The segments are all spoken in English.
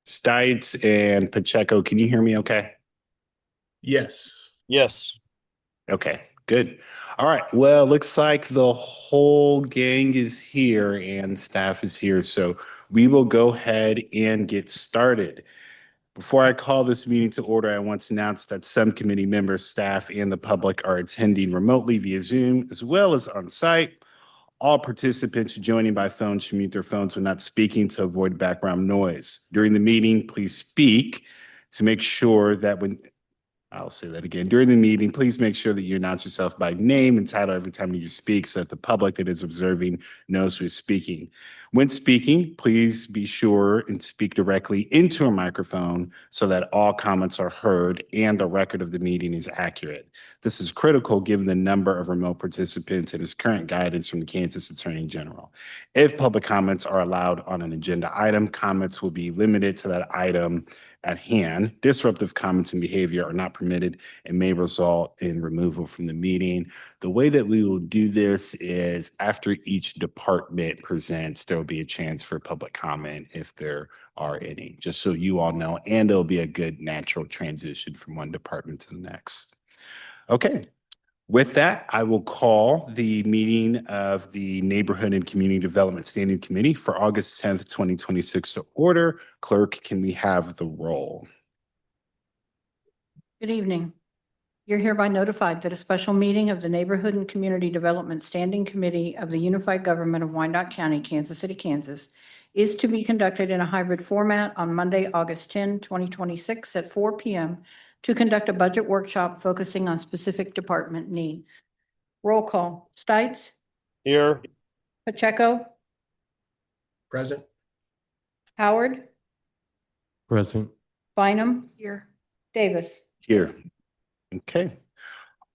Stites and Pacheco, can you hear me okay? Yes. Yes. Okay, good. All right. Well, looks like the whole gang is here and staff is here. So we will go ahead and get started. Before I call this meeting to order, I want to announce that some committee members, staff, and the public are attending remotely via Zoom as well as on site. All participants joining by phone should mute their phones when not speaking to avoid background noise. During the meeting, please speak to make sure that when I'll say that again. During the meeting, please make sure that you announce yourself by name and title every time you speak so that the public that is observing knows who is speaking. When speaking, please be sure and speak directly into a microphone so that all comments are heard and the record of the meeting is accurate. This is critical given the number of remote participants and its current guidance from the Kansas Attorney General. If public comments are allowed on an agenda item, comments will be limited to that item at hand. Disruptive comments and behavior are not permitted and may result in removal from the meeting. The way that we will do this is after each department presents, there will be a chance for public comment if there are any, just so you all know, and it'll be a good natural transition from one department to the next. Okay, with that, I will call the meeting of the Neighborhood and Community Development Standing Committee for August 10th, 2026 to order. Clerk, can we have the roll? Good evening. You're hereby notified that a special meeting of the Neighborhood and Community Development Standing Committee of the Unified Government of Wyandotte County, Kansas City, Kansas, is to be conducted in a hybrid format on Monday, August 10, 2026 at 4 p.m. to conduct a budget workshop focusing on specific department needs. Roll call. Stites? Here. Pacheco? Present. Howard? Present. Bynum? Here. Davis? Here. Okay.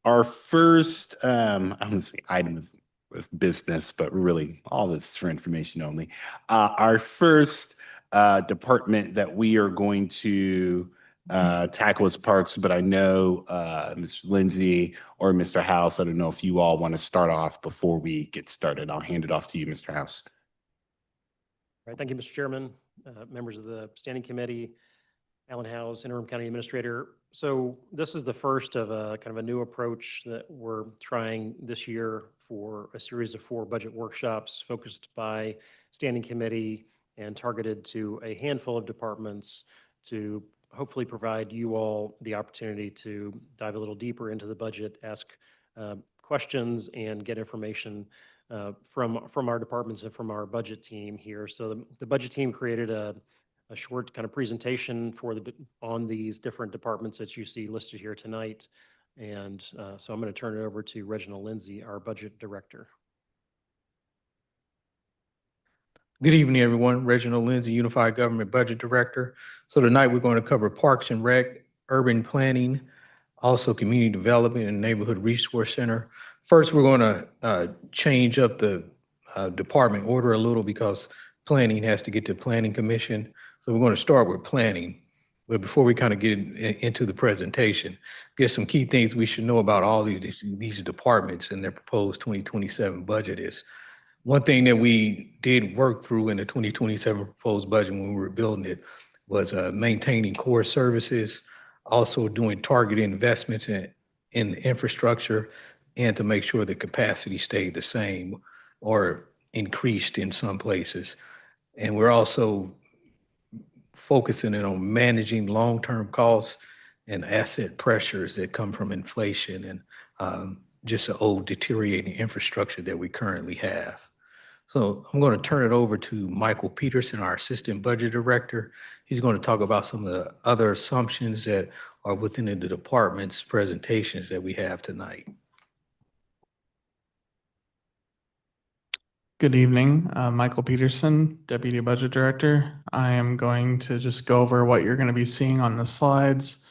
Our first, I'm going to say item of business, but really all this is for information only. Our first department that we are going to tackle is parks, but I know Mr. Lindsay or Mr. House, I don't know if you all want to start off before we get started. I'll hand it off to you, Mr. House. All right, thank you, Mr. Chairman, members of the Standing Committee, Alan House, Interim County Administrator. So this is the first of a kind of a new approach that we're trying this year for a series of 4 budget workshops focused by Standing Committee and targeted to a handful of departments to hopefully provide you all the opportunity to dive a little deeper into the budget, ask questions, and get information from our departments and from our budget team here. So the budget team created a short kind of presentation on these different departments that you see listed here tonight. And so I'm going to turn it over to Reginald Lindsay, our budget director. Good evening, everyone. Reginald Lindsay, Unified Government Budget Director. So tonight we're going to cover Parks and Rec, Urban Planning, also Community Development and Neighborhood Resource Center. First, we're going to change up the department order a little because planning has to get to Planning Commission. So we're going to start with planning. But before we kind of get into the presentation, get some key things we should know about all these departments and their proposed 2027 budget is. One thing that we did work through in the 2027 proposed budget when we were building it was maintaining core services, also doing targeted investments in infrastructure, and to make sure the capacity stayed the same or increased in some places. And we're also focusing in on managing long-term costs and asset pressures that come from inflation and just the old deteriorating infrastructure that we currently have. So I'm going to turn it over to Michael Peterson, our Assistant Budget Director. He's going to talk about some of the other assumptions that are within the department's presentations that we have tonight. Good evening, Michael Peterson, Deputy Budget Director. I am going to just go over what you're going to be seeing on the slides.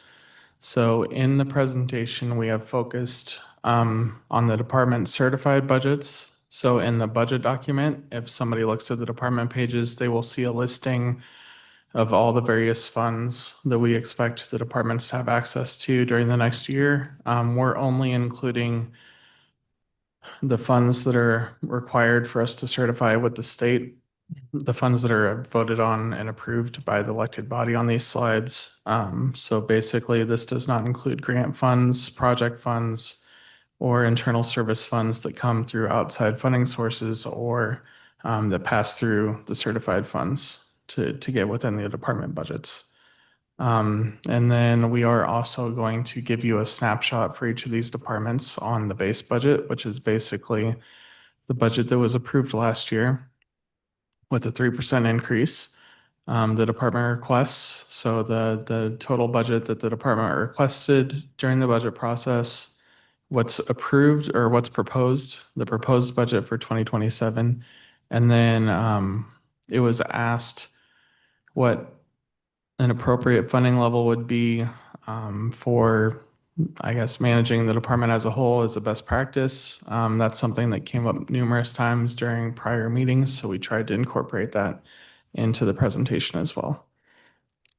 So in the presentation, we have focused on the department certified budgets. So in the budget document, if somebody looks at the department pages, they will see a listing of all the various funds that we expect the departments to have access to during the next year. We're only including the funds that are required for us to certify with the state the funds that are voted on and approved by the elected body on these slides. So basically, this does not include grant funds, project funds, or internal service funds that come through outside funding sources or that pass through the certified funds to get within the department budgets. And then we are also going to give you a snapshot for each of these departments on the base budget, which is basically the budget that was approved last year with a 3% increase. The department requests, so the total budget that the department requested during the budget process, what's approved or what's proposed, the proposed budget for 2027. And then it was asked what an appropriate funding level would be for, I guess, managing the department as a whole as a best practice. That's something that came up numerous times during prior meetings, so we tried to incorporate that into the presentation as well.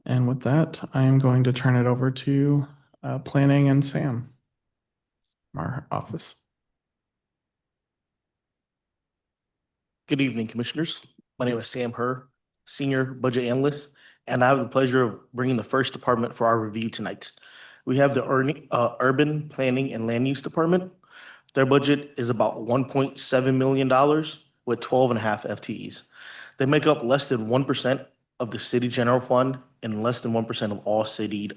And with that, I am going to turn it over to Planning and Sam, our office. Good evening, Commissioners. My name is Sam Herr, Senior Budget Analyst, and I have the pleasure of bringing the first department for our review tonight. We have the Urban Planning and Land Use Department. Their budget is about $1.7 million with 12 and a half FTEs. They make up less than 1% of the city general fund and less than 1% of all city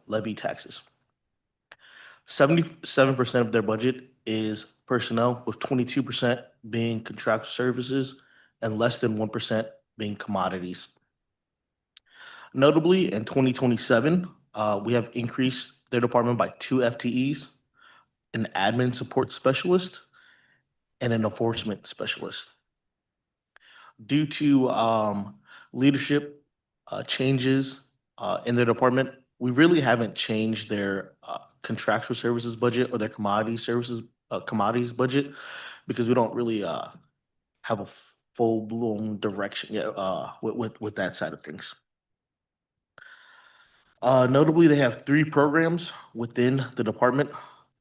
levy taxes. 77% of their budget is personnel, with 22% being contractual services and less than 1% being commodities. Notably, in 2027, we have increased their department by 2 FTEs, an admin support specialist, and an enforcement specialist. Due to leadership changes in their department, we really haven't changed their contractual services budget or their commodities budget, because we don't really have a full-blown direction yet with that side of things. Notably, they have 3 programs within the department.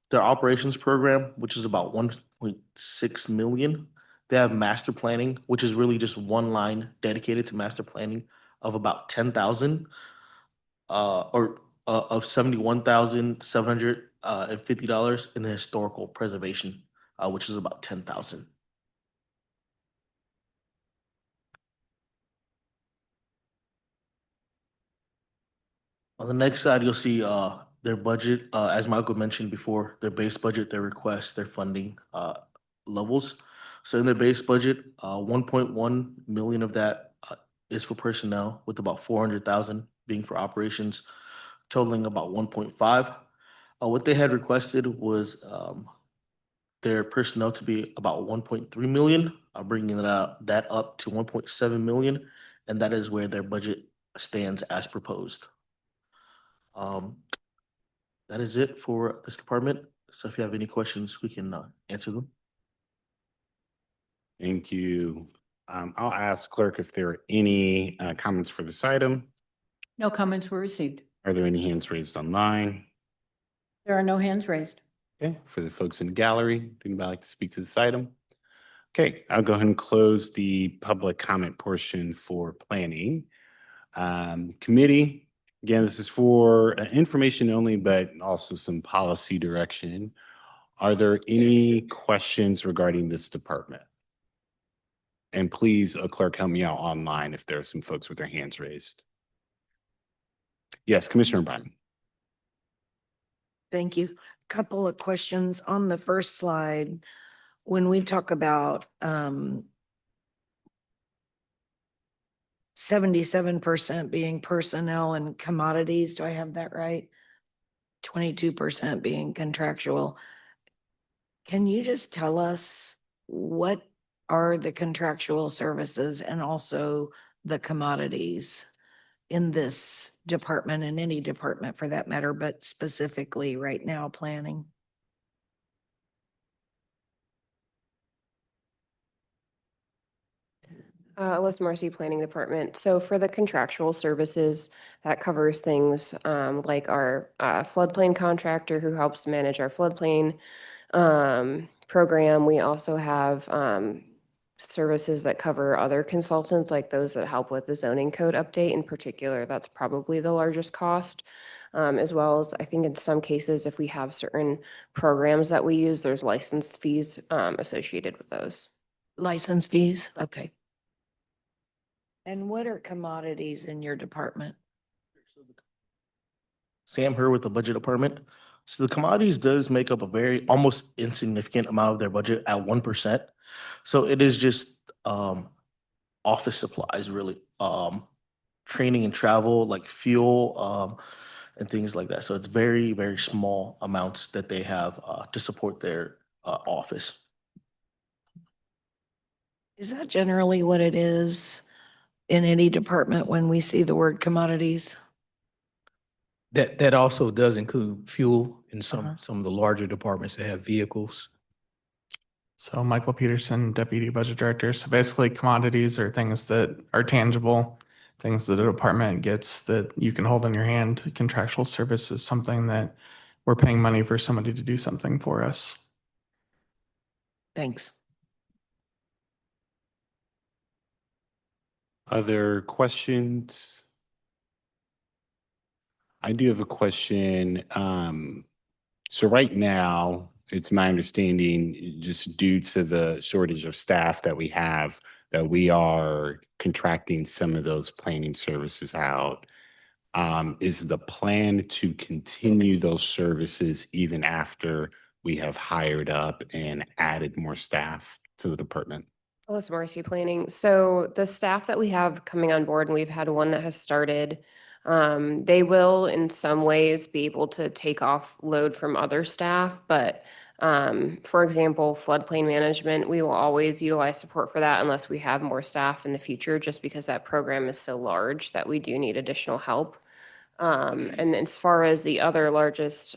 Their operations program, which is about 1.6 million. They have master planning, which is really just one line dedicated to master planning of about 10,000, of $71,750, and the historical preservation, which is about 10,000. On the next side, you'll see their budget. As Michael mentioned before, their base budget, their requests, their funding levels. So in their base budget, 1.1 million of that is for personnel, with about 400,000 being for operations, totaling about 1.5. What they had requested was their personnel to be about 1.3 million, bringing that up to 1.7 million, and that is where their budget stands as proposed. That is it for this department. So if you have any questions, we can answer them. Thank you. I'll ask clerk if there are any comments for this item. No comments were received. Are there any hands raised online? There are no hands raised. Okay, for the folks in the gallery, would anybody like to speak to this item? Okay, I'll go ahead and close the public comment portion for planning. Committee, again, this is for information only, but also some policy direction. Are there any questions regarding this department? And please, clerk, help me out online if there are some folks with their hands raised. Yes, Commissioner Bynum. Thank you. Couple of questions on the first slide. When we talk about 77% being personnel and commodities, do I have that right? 22% being contractual. Can you just tell us what are the contractual services and also the commodities in this department, and any department for that matter, but specifically right now planning? Alyssa Marcy, Planning Department. So for the contractual services, that covers things like our floodplain contractor who helps manage our floodplain program. We also have services that cover other consultants, like those that help with the zoning code update in particular, that's probably the largest cost. As well as I think in some cases, if we have certain programs that we use, there's license fees associated with those. License fees? Okay. And what are commodities in your department? Sam here with the budget department. So the commodities does make up a very almost insignificant amount of their budget at 1%. So it is just office supplies really, training and travel like fuel and things like that. So it's very, very small amounts that they have to support their office. Is that generally what it is in any department when we see the word commodities? That also does include fuel in Uh-huh. some of the larger departments that have vehicles. So Michael Peterson, Deputy Budget Director. So basically commodities are things that are tangible, things that a department gets that you can hold in your hand. Contractual service is something that we're paying money for somebody to do something for us. Thanks. Other questions? I do have a question. So right now, it's my understanding, just due to the shortage of staff that we have, that we are contracting some of those planning services out. Is the plan to continue those services even after we have hired up and added more staff to the department? Alyssa Marcy Planning. So the staff that we have coming on board, and we've had one that has started, they will in some ways be able to take off load from other staff. But for example, floodplain management, we will always utilize support for that unless we have more staff in the future, just because that program is so large that we do need additional help. And as far as the other largest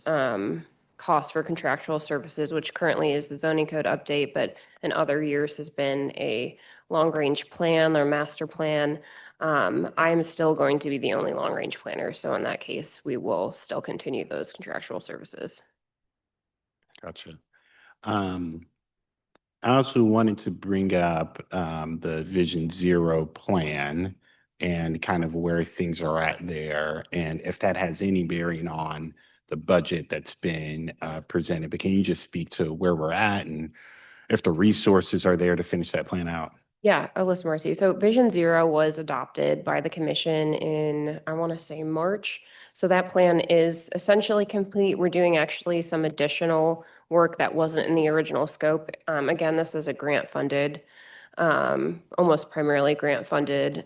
cost for contractual services, which currently is the zoning code update, but in other years has been a long-range plan or master plan, I'm still going to be the only long-range planner. So in that case, we will still continue those contractual services. Gotcha. I also wanted to bring up the Vision Zero plan and kind of where things are at there, and if that has any bearing on the budget that's been presented. But can you just speak to where we're at and if the resources are there to finish that plan out? Yeah, Alyssa Marcy. So Vision Zero was adopted by the commission in, I want to say March. So that plan is essentially complete. We're doing actually some additional work that wasn't in the original scope. Again, this is a grant funded, almost primarily grant funded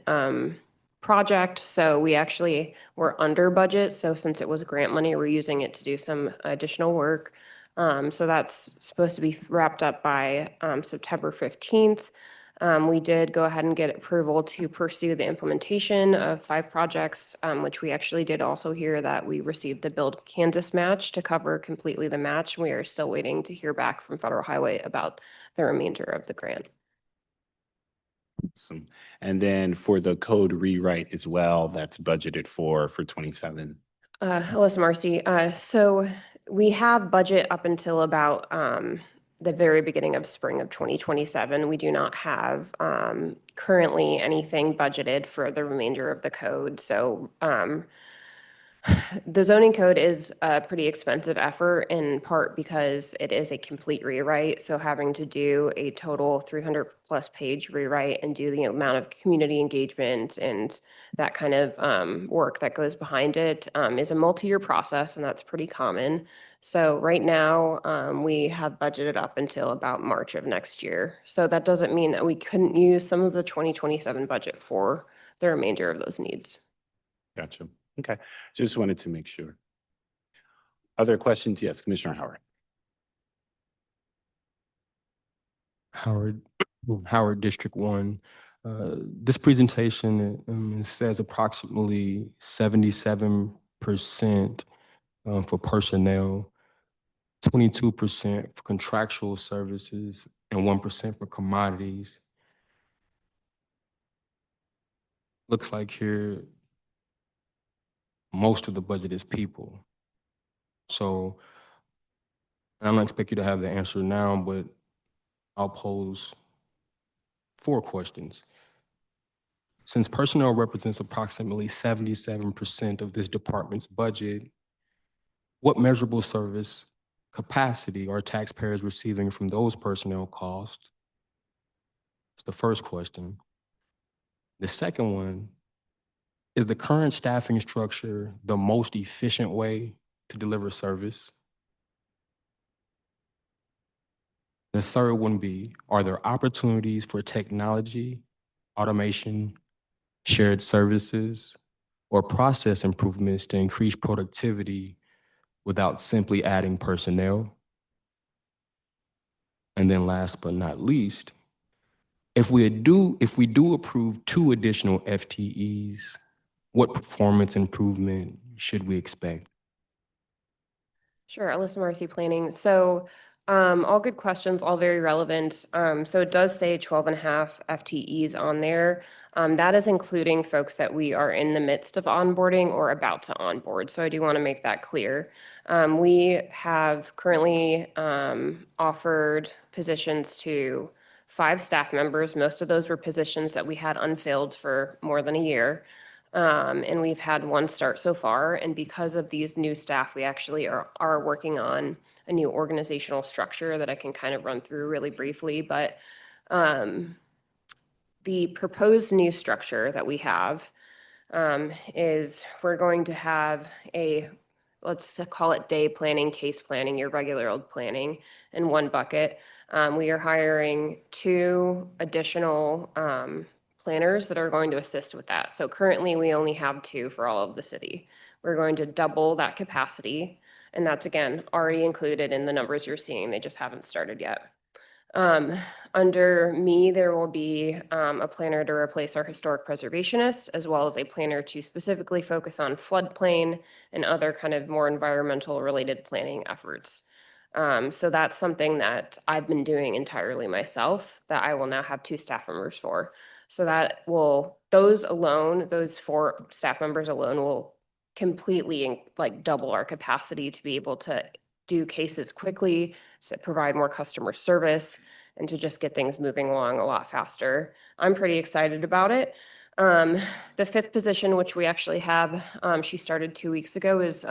project. So we actually were under budget. So since it was grant money, we're using it to do some additional work. So that's supposed to be wrapped up by September 15th. We did go ahead and get approval to pursue the implementation of 5 projects, which we actually did also hear that we received the Build Kansas match to cover completely the match. We are still waiting to hear back from Federal Highway about the remainder of the grant. Awesome. And then for the code rewrite as well, that's budgeted for 27. Alyssa Marcy, so we have budget up until about the very beginning of spring of 2027. We do not have currently anything budgeted for the remainder of the code. So the zoning code is a pretty expensive effort in part because it is a complete rewrite. So having to do a total 300+ page rewrite and do the amount of community engagement and that kind of work that goes behind it is a multi-year process, and that's pretty common. So right now we have budgeted up until about March of next year. So that doesn't mean that we couldn't use some of the 2027 budget for the remainder of those needs. Gotcha. Okay. Just wanted to make sure. Other questions? Yes, Commissioner Howard. Howard District 1. This presentation it says approximately 77% for personnel, 22% for contractual services, and 1% for commodities. Looks like here most of the budget is people. So I'm not expect you to have the answer now, but I'll pose 4 questions. Since personnel represents approximately 77% of this department's budget, what measurable service capacity are taxpayers receiving from those personnel costs? That's the first question. The second one, is the current staffing structure the most efficient way to deliver service? The third one be, are there opportunities for technology, automation, shared services, or process improvements to increase productivity without simply adding personnel? And then last but not least, if we do approve 2 additional FTEs, what performance improvement should we expect? Sure, Alyssa Marcy, Planning. So all good questions, all very relevant. So it does say 12 and a half FTEs on there. That is including folks that we are in the midst of onboarding or about to onboard. So I do want to make that clear. We have currently offered positions to 5 staff members. Most of those were positions that we had unfilled for more than a year. And we've had 1 start so far. And because of these new staff, we actually are working on a new organizational structure that I can kind of run through really briefly. But the proposed new structure that we have is we're going to have let's call it day planning, case planning, your regular old planning in 1 bucket. We are hiring 2 additional planners that are going to assist with that. So currently we only have 2 for all of the city. We're going to double that capacity. And that's, again, already included in the numbers you're seeing. They just haven't started yet. Under me, there will be a planner to replace our historic preservationist, as well as a planner to specifically focus on floodplain and other kind of more environmental related planning efforts. So that's something that I've been doing entirely myself that I will now have 2 staff members for. So those 4 staff members alone will completely like double our capacity to be able to do cases quickly, so provide more customer service, and to just get things moving along a lot faster. I'm pretty excited about it. The 5th position, which we actually have, she started 2 weeks ago, is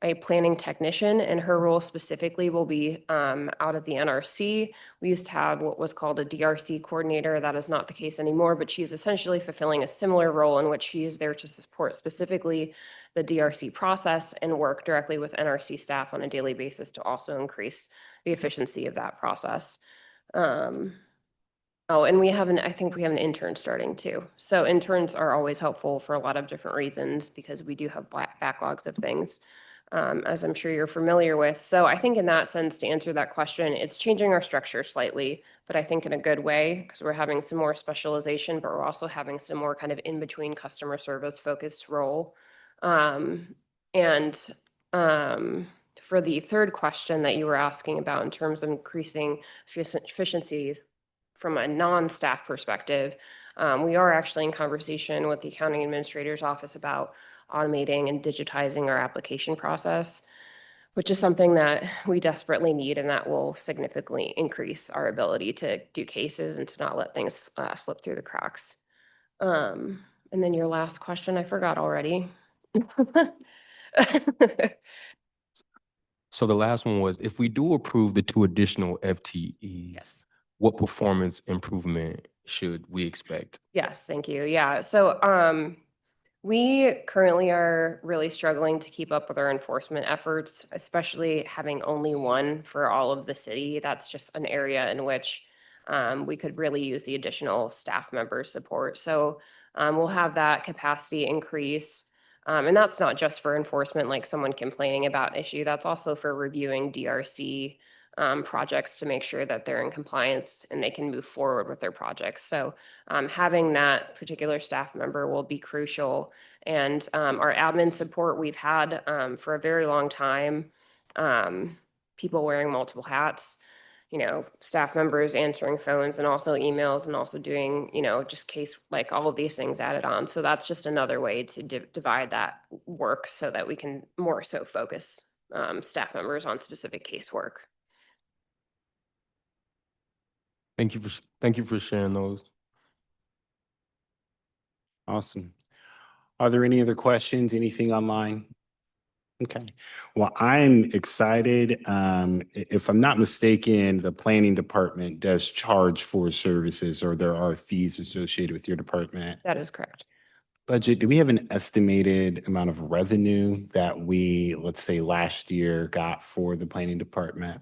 a planning technician, and her role specifically will be out at the NRC. We used to have what was called a DRC coordinator. That is not the case anymore, but she is essentially fulfilling a similar role in which she is there to support specifically the DRC process and work directly with NRC staff on a daily basis to also increase the efficiency of that process. Oh, and I think we have an intern starting too. So interns are always helpful for a lot of different reasons because we do have backlogs of things, as I'm sure you're familiar with. So I think in that sense, to answer that question, it's changing our structure slightly, but I think in a good way because we're having some more specialization, but we're also having some more kind of in-between customer service focused role. For the 3rd question that you were asking about in terms of increasing efficiencies from a non-staff perspective, we are actually in conversation with the accounting administrator's office about automating and digitizing our application process, which is something that we desperately need, and that will significantly increase our ability to do cases and to not let things slip through the cracks. And then your last question, I forgot already. So the last one was, if we do approve the 2 additional FTEs, Yes. what performance improvement should we expect? Yes, thank you. Yeah. So we currently are really struggling to keep up with our enforcement efforts, especially having only 1 for all of the city. That's just an area in which we could really use the additional staff member support. So we'll have that capacity increase. And that's not just for enforcement, like someone complaining about an issue. That's also for reviewing DRC projects to make sure that they're in compliance and they can move forward with their projects. So having that particular staff member will be crucial. And our admin support we've had for a very long time, people wearing multiple hats, staff members answering phones and also emails and also doing, just case, like all of these things added on. So that's just another way to divide that work so that we can more so focus staff members on specific casework. Thank you for sharing those. Awesome. Are there any other questions? Anything online? Okay. Well, I'm excited. If I'm not mistaken, the planning department does charge for services, or there are fees associated with your department. That is correct. Budget, do we have an estimated amount of revenue that we, let's say, last year got for the planning department?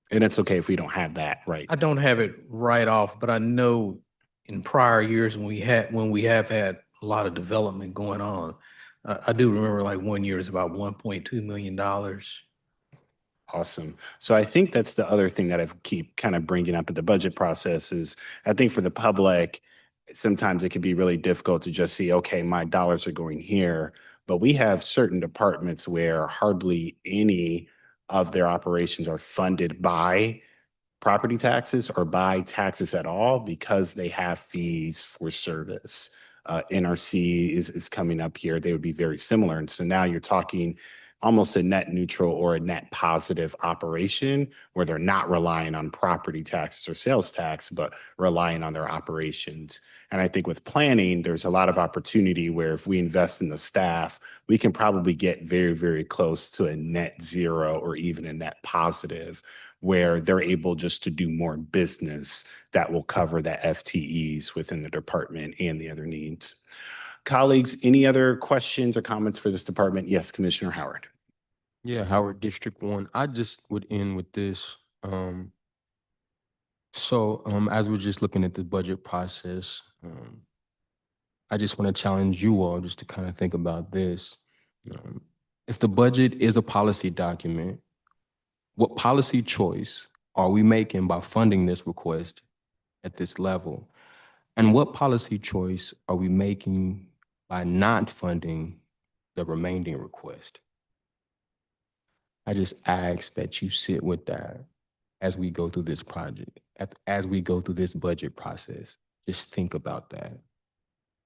And it's okay if we don't have that, right? I don't have it right off, but I know in prior years when we have had a lot of development going on, I do remember like one year is about $1.2 million. Awesome. So I think that's the other thing that I keep kind of bringing up in the budget process is I think for the public, sometimes it can be really difficult to just see, okay, my dollars are going here. But we have certain departments where hardly any of their operations are funded by property taxes or by taxes at all because they have fees for service. NRC is coming up here. They would be very similar. And so now you're talking almost a net neutral or a net positive operation where they're not relying on property taxes or sales tax, but relying on their operations. And I think with planning, there's a lot of opportunity where if we invest in the staff, we can probably get very, very close to a net zero or even a net positive where they're able just to do more business that will cover the FTEs within the department and the other needs. Colleagues, any other questions or comments for this department? Yes, Commissioner Howard. Yeah, Howard District 1. I just would end with this. As we're just looking at the budget process, I just want to challenge you all just to kind of think about this. If the budget is a policy document, what policy choice are we making by funding this request at this level? And what policy choice are we making by not funding the remaining request? I just ask that you sit with that as we go through this project, as we go through this budget process. Just think about that.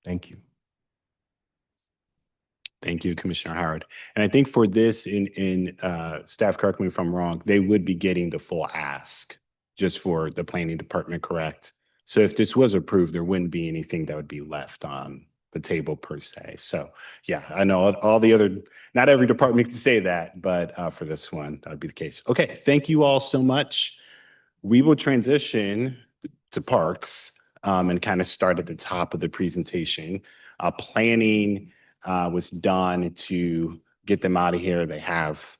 Thank you. Thank you, Commissioner Howard. And I think for this, in staff, correct me if I'm wrong, they would be getting the full ask just for the planning department, correct? So if this was approved, there wouldn't be anything that would be left on the table per se. So yeah, I know all the other, not every department can say that, but for this one, that would be the case. Okay, thank you all so much. We will transition to parks and kind of start at the top of the presentation. Planning was done to get them out of here. They have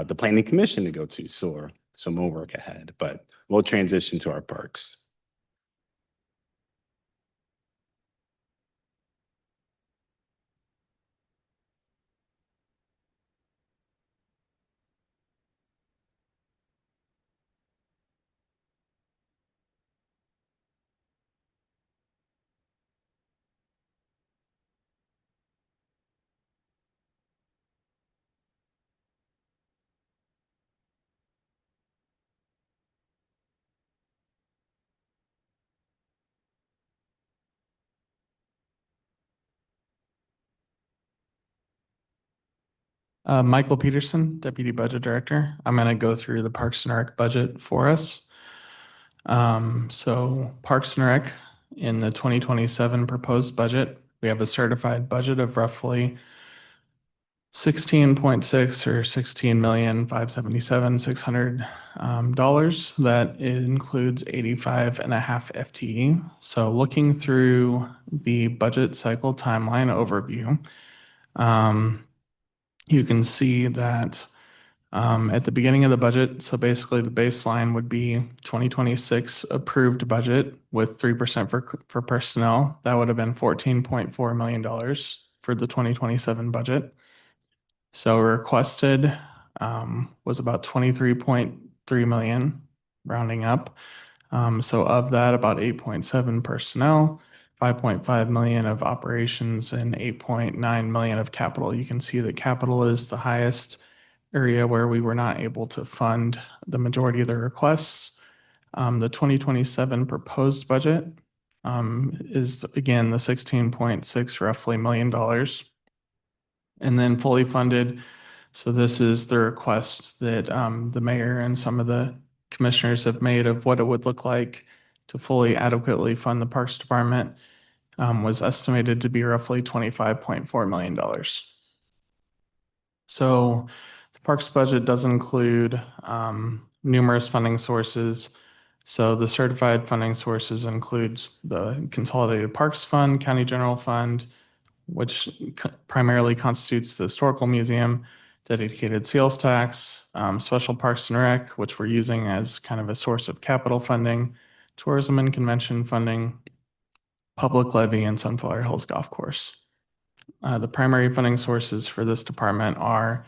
the planning commission to go to, so more work ahead, but we'll transition to our parks. Michael Peterson, Deputy Budget Director. I'm going to go through the Parks and Rec budget for us. So Parks and Rec in the 2027 proposed budget, we have a certified budget of roughly 16.6 or 16,577,600 dollars. That includes 85.5 FTE. So looking through the budget cycle timeline overview, you can see that at the beginning of the budget, so basically the baseline would be 2026 approved budget with 3% for personnel. That would have been $14.4 million for the 2027 budget. So requested was about 23.3 million, rounding up. So of that, about 8.7 personnel, 5.5 million of operations, and 8.9 million of capital. You can see that capital is the highest area where we were not able to fund the majority of the requests. The 2027 proposed budget is again the 16.6 roughly million dollars. And then fully funded. So this is the request that the mayor and some of the commissioners have made of what it would look like to fully adequately fund the Parks Department was estimated to be roughly $25.4 million. So the Parks budget does include numerous funding sources. So the certified funding sources includes the Consolidated Parks Fund, County General Fund, which primarily constitutes the Historical Museum, dedicated sales tax, Special Parks and Rec, which we're using as kind of a source of capital funding, tourism and convention funding, public levy, and Sunflower Hills Golf Course. The primary funding sources for this department are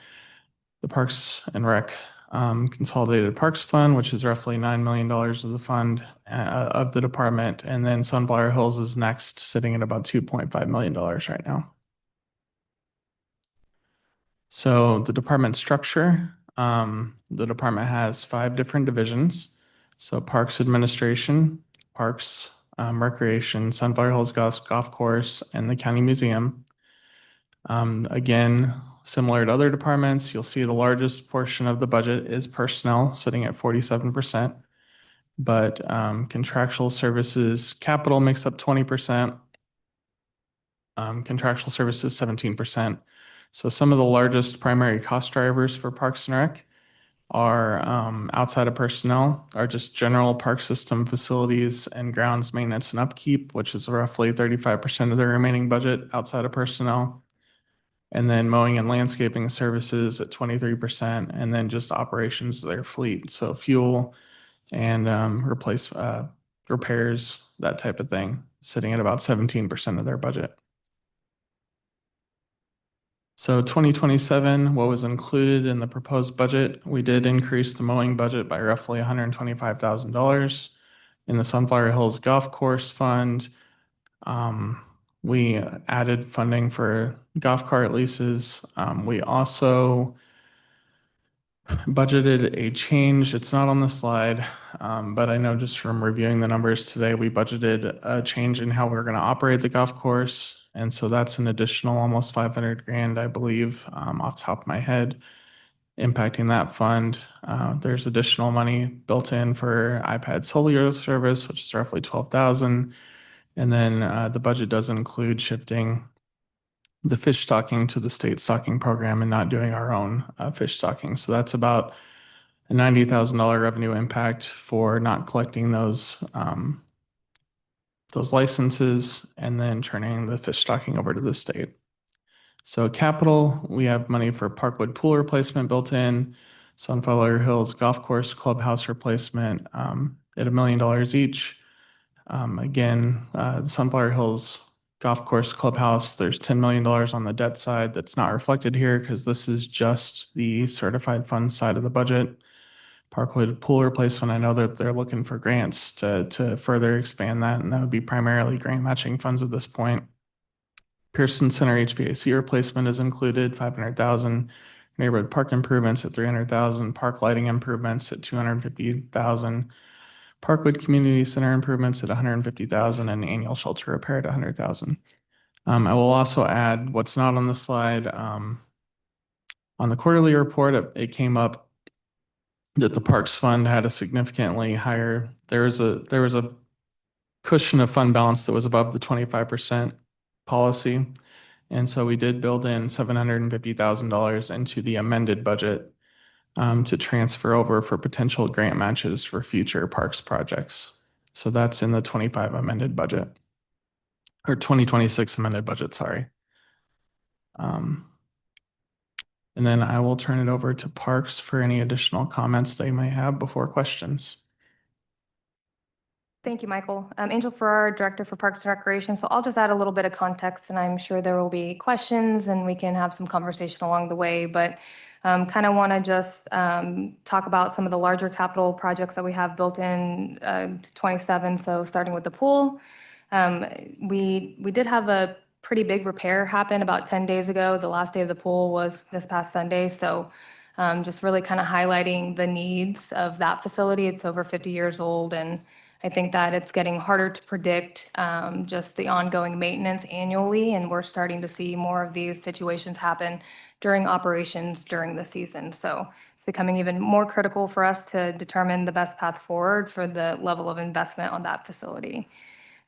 the Parks and Rec Consolidated Parks Fund, which is roughly $9 million of the fund of the department. And then Sunflower Hills is next, sitting at about $2.5 million right now. So the department structure, the department has 5 different divisions. So Parks Administration, Parks, Recreation, Sunflower Hills Golf Course, and the County Museum. Again, similar to other departments, you'll see the largest portion of the budget is personnel, sitting at 47%. But contractual services, capital makes up 20%. Contractual services, 17%. So some of the largest primary cost drivers for Parks and Rec are outside of personnel, are just general park system facilities and grounds maintenance and upkeep, which is roughly 35% of the remaining budget outside of personnel. And then mowing and landscaping services at 23%, and then just operations of their fleet. So fuel and repairs, that type of thing, sitting at about 17% of their budget. So 2027, what was included in the proposed budget, we did increase the mowing budget by roughly $125,000. In the Sunflower Hills Golf Course Fund, we added funding for golf cart leases. We also budgeted a change. It's not on the slide, but I know just from reviewing the numbers today, we budgeted a change in how we're going to operate the golf course. And so that's an additional almost 500 grand, I believe, off the top of my head, impacting that fund. There's additional money built in for iPad cellular service, which is roughly 12,000. And then the budget does include shifting the fish stocking to the state stocking program and not doing our own fish stocking. So that's about a $90,000 revenue impact for not collecting those licenses and then turning the fish stocking over to the state. So capital, we have money for Parkwood pool replacement built in, Sunflower Hills Golf Course clubhouse replacement at $1 million each. Again, the Sunflower Hills Golf Course clubhouse, there's $10 million on the debt side that's not reflected here because this is just the certified funds side of the budget. Parkwood pool replacement, I know that they're looking for grants to further expand that, and that would be primarily grant matching funds at this point. Pearson Center HVAC replacement is included, 500,000. Neighborhood park improvements at 300,000. Park lighting improvements at 250,000. Parkwood Community Center improvements at 150,000 and annual shelter repair at 100,000. I will also add what's not on the slide. On the quarterly report, it came up that the Parks Fund had a significantly higher. There was a cushion of fund balance that was above the 25% policy, and so we did build in $750,000 into the amended budget to transfer over for potential grant matches for future parks projects. So that's in the 25 amended budget, or 2026 amended budget, sorry. And then I will turn it over to Parks for any additional comments they may have before questions. Thank you, Michael. Angel Farrar, Director for Parks and Recreation. So I'll just add a little bit of context, and I'm sure there will be questions and we can have some conversation along the way. But kind of want to just talk about some of the larger capital projects that we have built in to 27. So starting with the pool, we did have a pretty big repair happen about 10 days ago. The last day of the pool was this past Sunday. So just really kind of highlighting the needs of that facility. It's over 50 years old, and I think that it's getting harder to predict just the ongoing maintenance annually, and we're starting to see more of these situations happen during operations during the season. So it's becoming even more critical for us to determine the best path forward for the level of investment on that facility.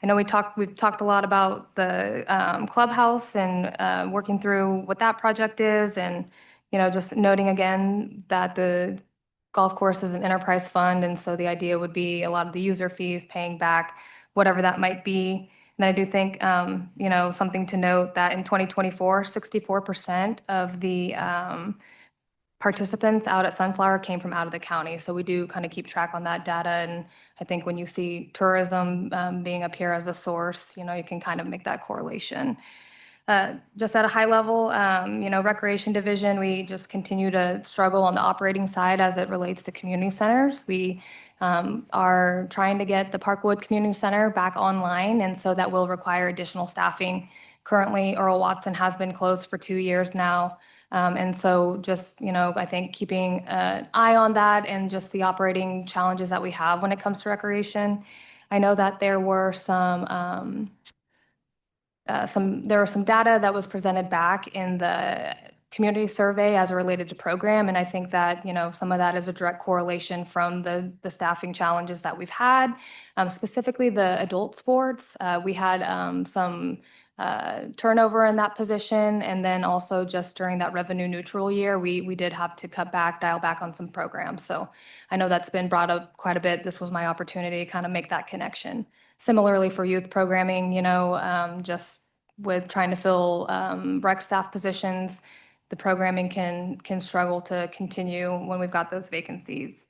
I know we've talked a lot about the clubhouse and working through what that project is, and just noting again that the golf course is an enterprise fund, and so the idea would be a lot of the user fees paying back whatever that might be. And I do think something to note that in 2024, 64% of the participants out at Sunflower came from out of the county. So we do kind of keep track on that data. And I think when you see tourism being up here as a source, you can kind of make that correlation. Just at a high level, Recreation Division, we just continue to struggle on the operating side as it relates to community centers. We are trying to get the Parkwood Community Center back online, and so that will require additional staffing. Currently, Earl Watson has been closed for 2 years now. And so just, I think keeping an eye on that and just the operating challenges that we have when it comes to recreation. I know that there were some data that was presented back in the community survey as it related to program. And I think that, some of that is a direct correlation from the staffing challenges that we've had, specifically the adult sports. We had some turnover in that position. And then also just during that revenue neutral year, we did have to dial back on some programs. So I know that's been brought up quite a bit. This was my opportunity to kind of make that connection. Similarly for youth programming, just with trying to fill rec staff positions, the programming can struggle to continue when we've got those vacancies.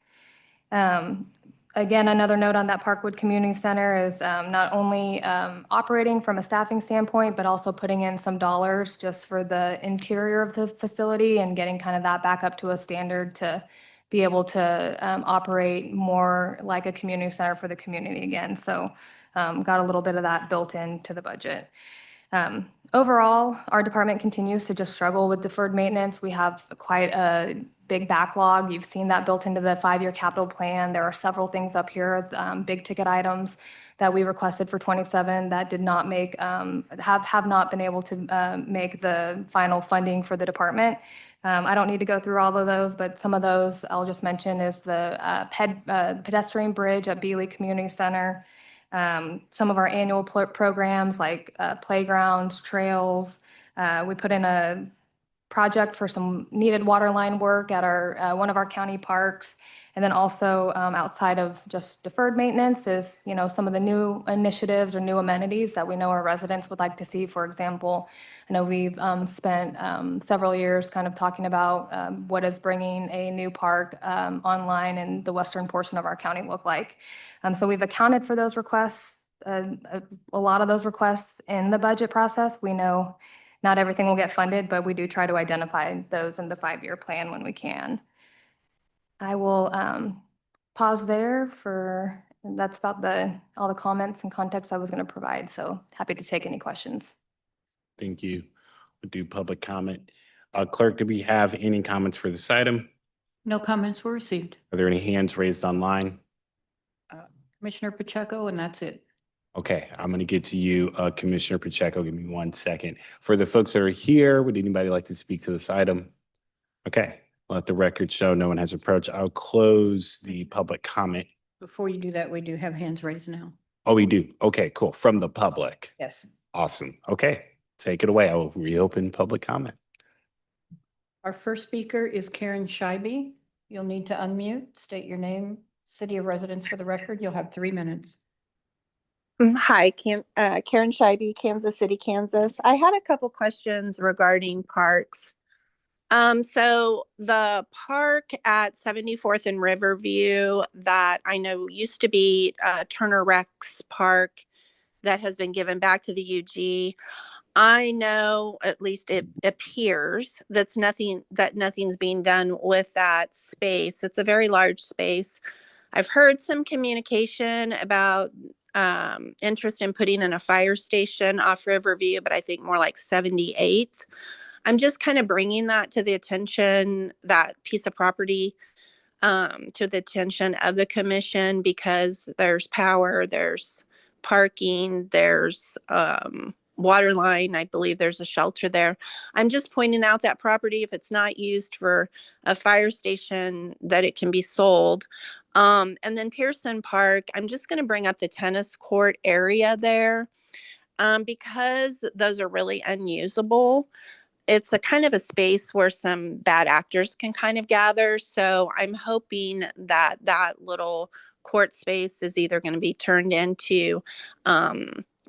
Again, another note on that Parkwood Community Center is not only operating from a staffing standpoint, but also putting in some dollars just for the interior of the facility and getting kind of that back up to a standard to be able to operate more like a community center for the community again. So got a little bit of that built into the budget. Overall, our department continues to just struggle with deferred maintenance. We have quite a big backlog. You've seen that built into the 5-year capital plan. There are several things up here, big ticket items that we requested for 27 that did not make, have not been able to make the final funding for the department. I don't need to go through all of those, but some of those I'll just mention is the pedestrian bridge at Bealey Community Center. Some of our annual programs like playgrounds, trails. We put in a project for some needed water line work at our one of our county parks. And then also outside of just deferred maintenance is, some of the new initiatives or new amenities that we know our residents would like to see. For example, I know we've spent several years kind of talking about what is bringing a new park online in the western portion of our county look like. So we've accounted for those requests, a lot of those requests in the budget process. We know not everything will get funded, but we do try to identify those in the 5-year plan when we can. I will pause there that's about all the comments and context I was going to provide. So happy to take any questions. Thank you. We'll do public comment. Clerk, do we have any comments for this item? No comments were received. Are there any hands raised online? Commissioner Pacheco, and that's it. Okay, I'm going to get to you, Commissioner Pacheco. Give me 1 second. For the folks that are here, would anybody like to speak to this item? Okay, let the record show no one has approached. I'll close the public comment. Before you do that, we do have hands raised now. Oh, we do? Okay, cool. From the public. Yes. Awesome. Okay, take it away. I will reopen public comment. Our first speaker is Karen Scheibe. You'll need to unmute, state your name, city of residence for the record. You'll have 3 minutes. Hi, Karen Scheibe, Kansas City, Kansas. I had a couple questions regarding parks. So the park at 74th and Riverview that I know used to be Turner Rex Park that has been given back to the UG. I know, at least it appears, that nothing's being done with that space. It's a very large space. I've heard some communication about interest in putting in a fire station off Riverview, but I think more like 78th. I'm just kind of bringing that to the attention, that piece of property. to the attention of the commission because there's power, there's parking, there's water line. I believe there's a shelter there. I'm just pointing out that property, if it's not used for a fire station, that it can be sold. And then Pearson Park, I'm just going to bring up the tennis court area there because those are really unusable. It's a kind of a space where some bad actors can kind of gather. So I'm hoping that that little court space is either going to be turned into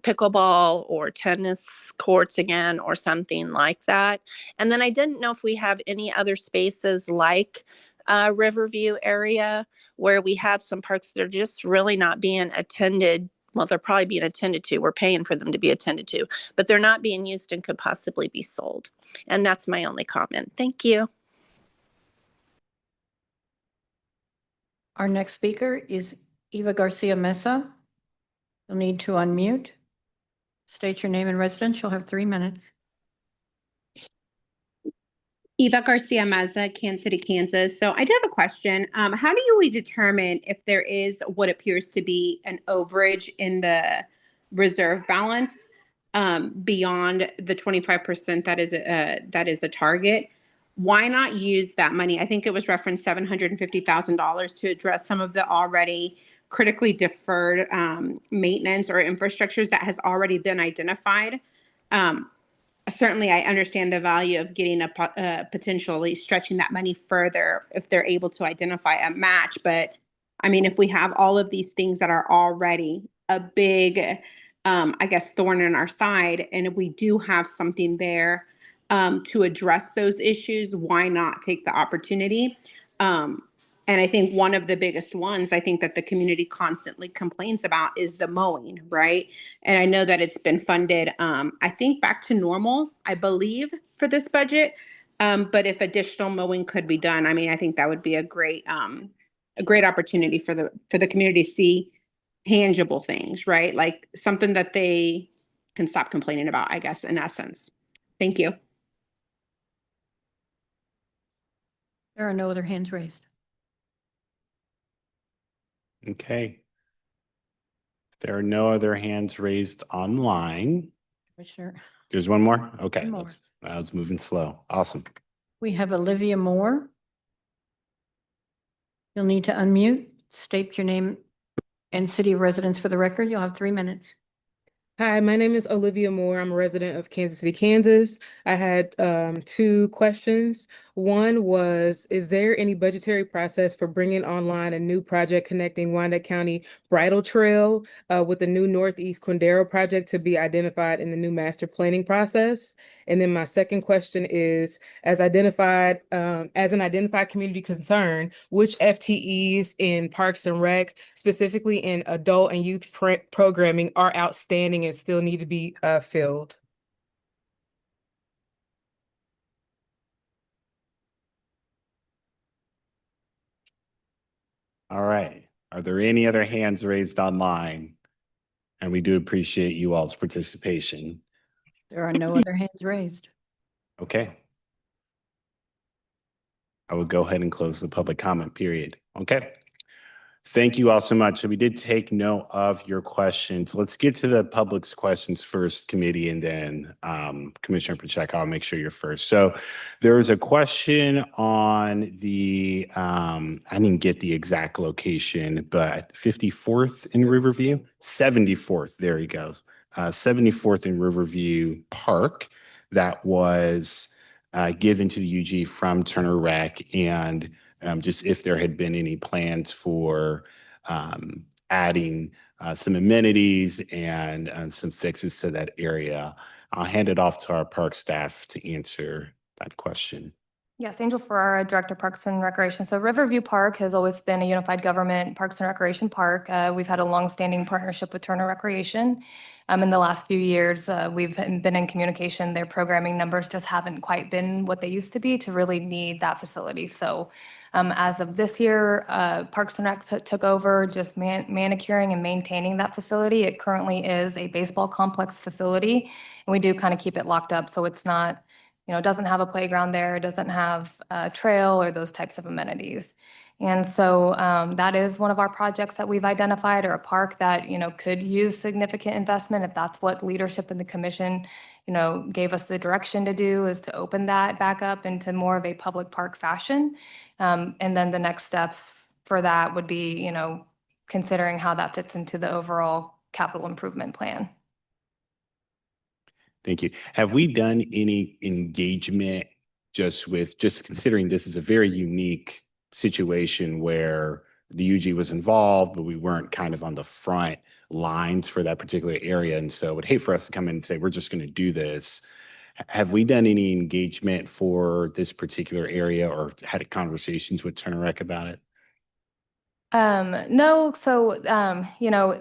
pickleball or tennis courts again or something like that. And then I didn't know if we have any other spaces like Riverview area where we have some parks that are just really not being attended. Well, they're probably being attended to. We're paying for them to be attended to, but they're not being used and could possibly be sold. And that's my only comment. Thank you. Our next speaker is Eva Garcia Mesa. You'll need to unmute. State your name and residence. You'll have 3 minutes. Eva Garcia Meza, Kansas City, Kansas. So I do have a question. How do we determine if there is what appears to be an overage in the reserve balance beyond the 25% that is the target? Why not use that money? I think it was referenced $750,000 to address some of the already critically deferred maintenance or infrastructures that has already been identified. Certainly, I understand the value of getting potentially stretching that money further if they're able to identify a match. But I mean, if we have all of these things that are already a big, I guess, thorn in our side, and if we do have something there to address those issues, why not take the opportunity? And I think one of the biggest ones I think that the community constantly complains about is the mowing, right? And I know that it's been funded, I think back to normal, I believe, for this budget. But if additional mowing could be done, I mean, I think that would be a great opportunity for the community to see tangible things, right? Like something that they can stop complaining about, I guess, in essence. Thank you. There are no other hands raised. Okay. If there are no other hands raised online. Commissioner, There's one more? Okay. One more. I was moving slow. Awesome. we have Olivia Moore. You'll need to unmute, state your name and city of residence for the record. You'll have 3 minutes. Hi, my name is Olivia Moore. I'm a resident of Kansas City, Kansas. I had 2 questions. One was, is there any budgetary process for bringing online a new project connecting Wyandotte County Bridle Trail with the new Northeast Quindaro project to be identified in the new master planning process? And then my second question is, as an identified community concern, which FTEs in Parks and Rec, specifically in adult and youth programming, are outstanding and still need to be filled? All right. Are there any other hands raised online? And we do appreciate you all's participation. There are no other hands raised. Okay. I will go ahead and close the public comment period. Okay. Thank you all so much. So we did take note of your questions. Let's get to the public's questions first, committee, and then Commissioner Pacheco, I'll make sure you're first. So there was a question on the, I didn't get the exact location, but 54th in Riverview, 74th, there he goes. 74th in Riverview Park that was given to the UG from Turner Rec, and just if there had been any plans for adding some amenities and some fixes to that area. I'll hand it off to our park staff to answer that question. Yes, Angel Ferrara, Director Parks and Recreation. So Riverview Park has always been a unified government Parks and Recreation park. We've had a longstanding partnership with Turner Recreation. In the last few years, we've been in communication. Their programming numbers just haven't quite been what they used to be to really need that facility. So as of this year, Parks and Rec took over just manicuring and maintaining that facility. It currently is a baseball complex facility, and we do kind of keep it locked up so it's not, it doesn't have a playground there, it doesn't have a trail or those types of amenities. And so that is one of our projects that we've identified, or a park that, could use significant investment if that's what leadership in the commission, gave us the direction to do, is to open that back up into more of a public park fashion. And then the next steps for that would be, considering how that fits into the overall capital improvement plan. Thank you. Have we done any engagement just considering this is a very unique situation where the UG was involved, but we weren't kind of on the front lines for that particular area. And so I would hate for us to come in and say, we're just going to do this. Have we done any engagement for this particular area or had conversations with Turner Rec about it? No. So,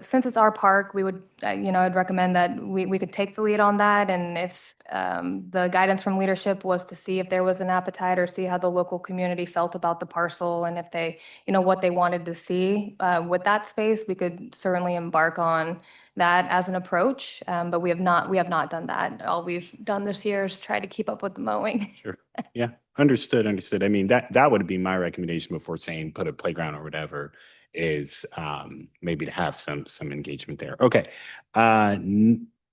since it's our park, we would, I'd recommend that we could take the lead on that. And if the guidance from leadership was to see if there was an appetite or see how the local community felt about the parcel and if they, what they wanted to see with that space, we could certainly embark on that as an approach. But we have not done that. All we've done this year is try to keep up with the mowing. Sure. Yeah. Understood. I mean, that would be my recommendation before saying put a playground or whatever is maybe to have some engagement there. Okay.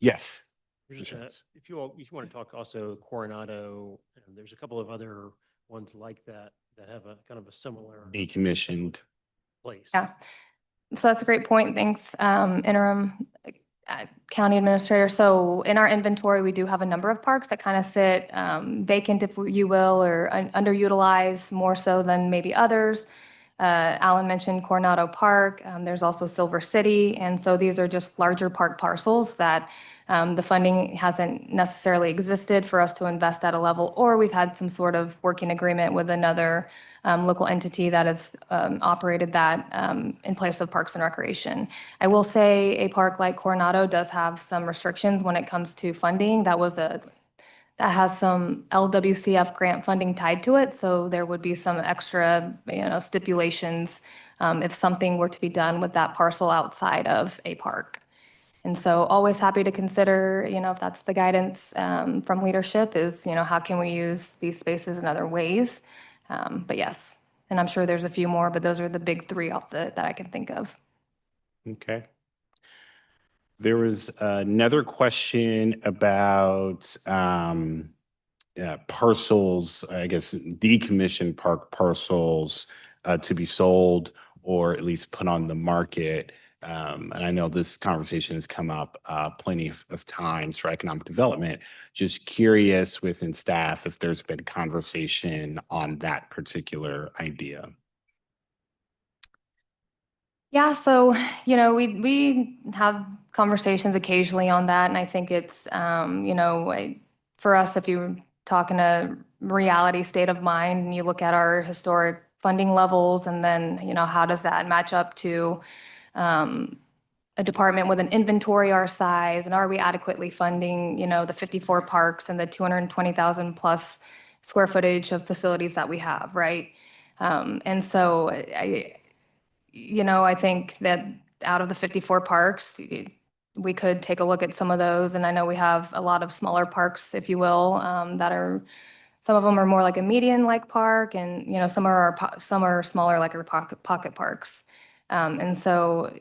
Yes. If you want to talk also Coronado, there's a couple of other ones like that have a kind of a similar Decommissioned. place. Yeah. So that's a great point. Thanks, interim county administrator. So in our inventory, we do have a number of parks that kind of sit vacant, if you will, or underutilized more so than maybe others. Alan mentioned Coronado Park. There's also Silver City. And so these are just larger park parcels that the funding hasn't necessarily existed for us to invest at a level, or we've had some sort of working agreement with another local entity that has operated that in place of Parks and Recreation. I will say a park like Coronado does have some restrictions when it comes to funding. That has some LWCF grant funding tied to it, so there would be some extra, stipulations if something were to be done with that parcel outside of a park. And so always happy to consider, if that's the guidance from leadership is, how can we use these spaces in other ways? But yes, and I'm sure there's a few more, but those are the big three that I can think of. Okay. There was another question about parcels, I guess, decommissioned park parcels to be sold or at least put on the market. And I know this conversation has come up plenty of times for economic development. Just curious within staff if there's been conversation on that particular idea. Yeah, so, we have conversations occasionally on that, and I think it's, for us, if you talk in a reality state of mind and you look at our historic funding levels, and then, how does that match up to a department with an inventory our size, and are we adequately funding, the 54 parks and the 220,000 plus square footage of facilities that we have, right? And so I think that out of the 54 parks, we could take a look at some of those. And I know we have a lot of smaller parks, if you will, some of them are more like a median-like park, and, some are smaller, like our pocket parks. And so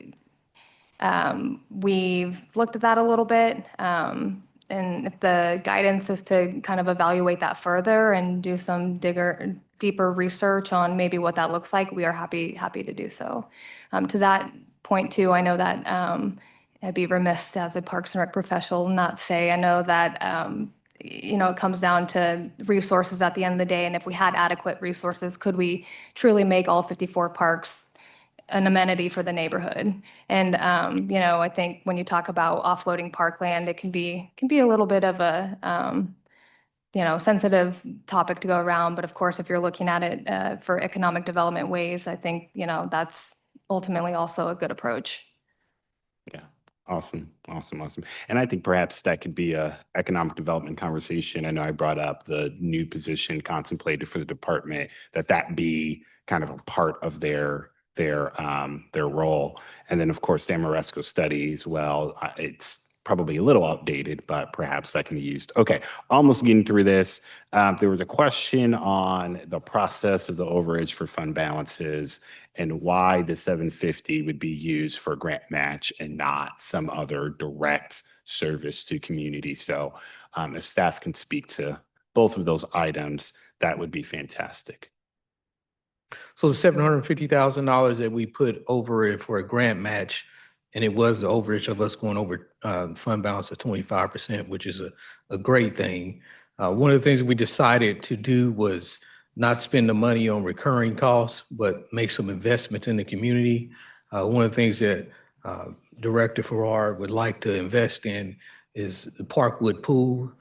we've looked at that a little bit. And if the guidance is to kind of evaluate that further and do some deeper research on maybe what that looks like, we are happy to do so. To that point too, I know that I'd be remiss as a Parks and Rec professional not say, I know that it comes down to resources at the end of the day. And if we had adequate resources, could we truly make all 54 parks an amenity for the neighborhood? And I think when you talk about offloading parkland, it can be a little bit of a sensitive topic to go around. But of course, if you're looking at it for economic development ways, I think that's ultimately also a good approach. Yeah. Awesome. And I think perhaps that could be a economic development conversation. I know I brought up the new position contemplated for the department, that be kind of a part of their role. And then of course, the Amoresco study as well. It's probably a little outdated, but perhaps that can be used. Okay, almost getting through this. There was a question on the process of the overage for fund balances and why the 750 would be used for grant match and not some other direct service to community. So if staff can speak to both of those items, that would be fantastic. So the $750,000 that we put over it for a grant match, and it was the overage of us going over fund balance of 25%, which is a great thing. One of the things we decided to do was not spend the money on recurring costs, but make some investments in the community. One of the things that Director Farrar would like to invest in is the Parkwood Pool.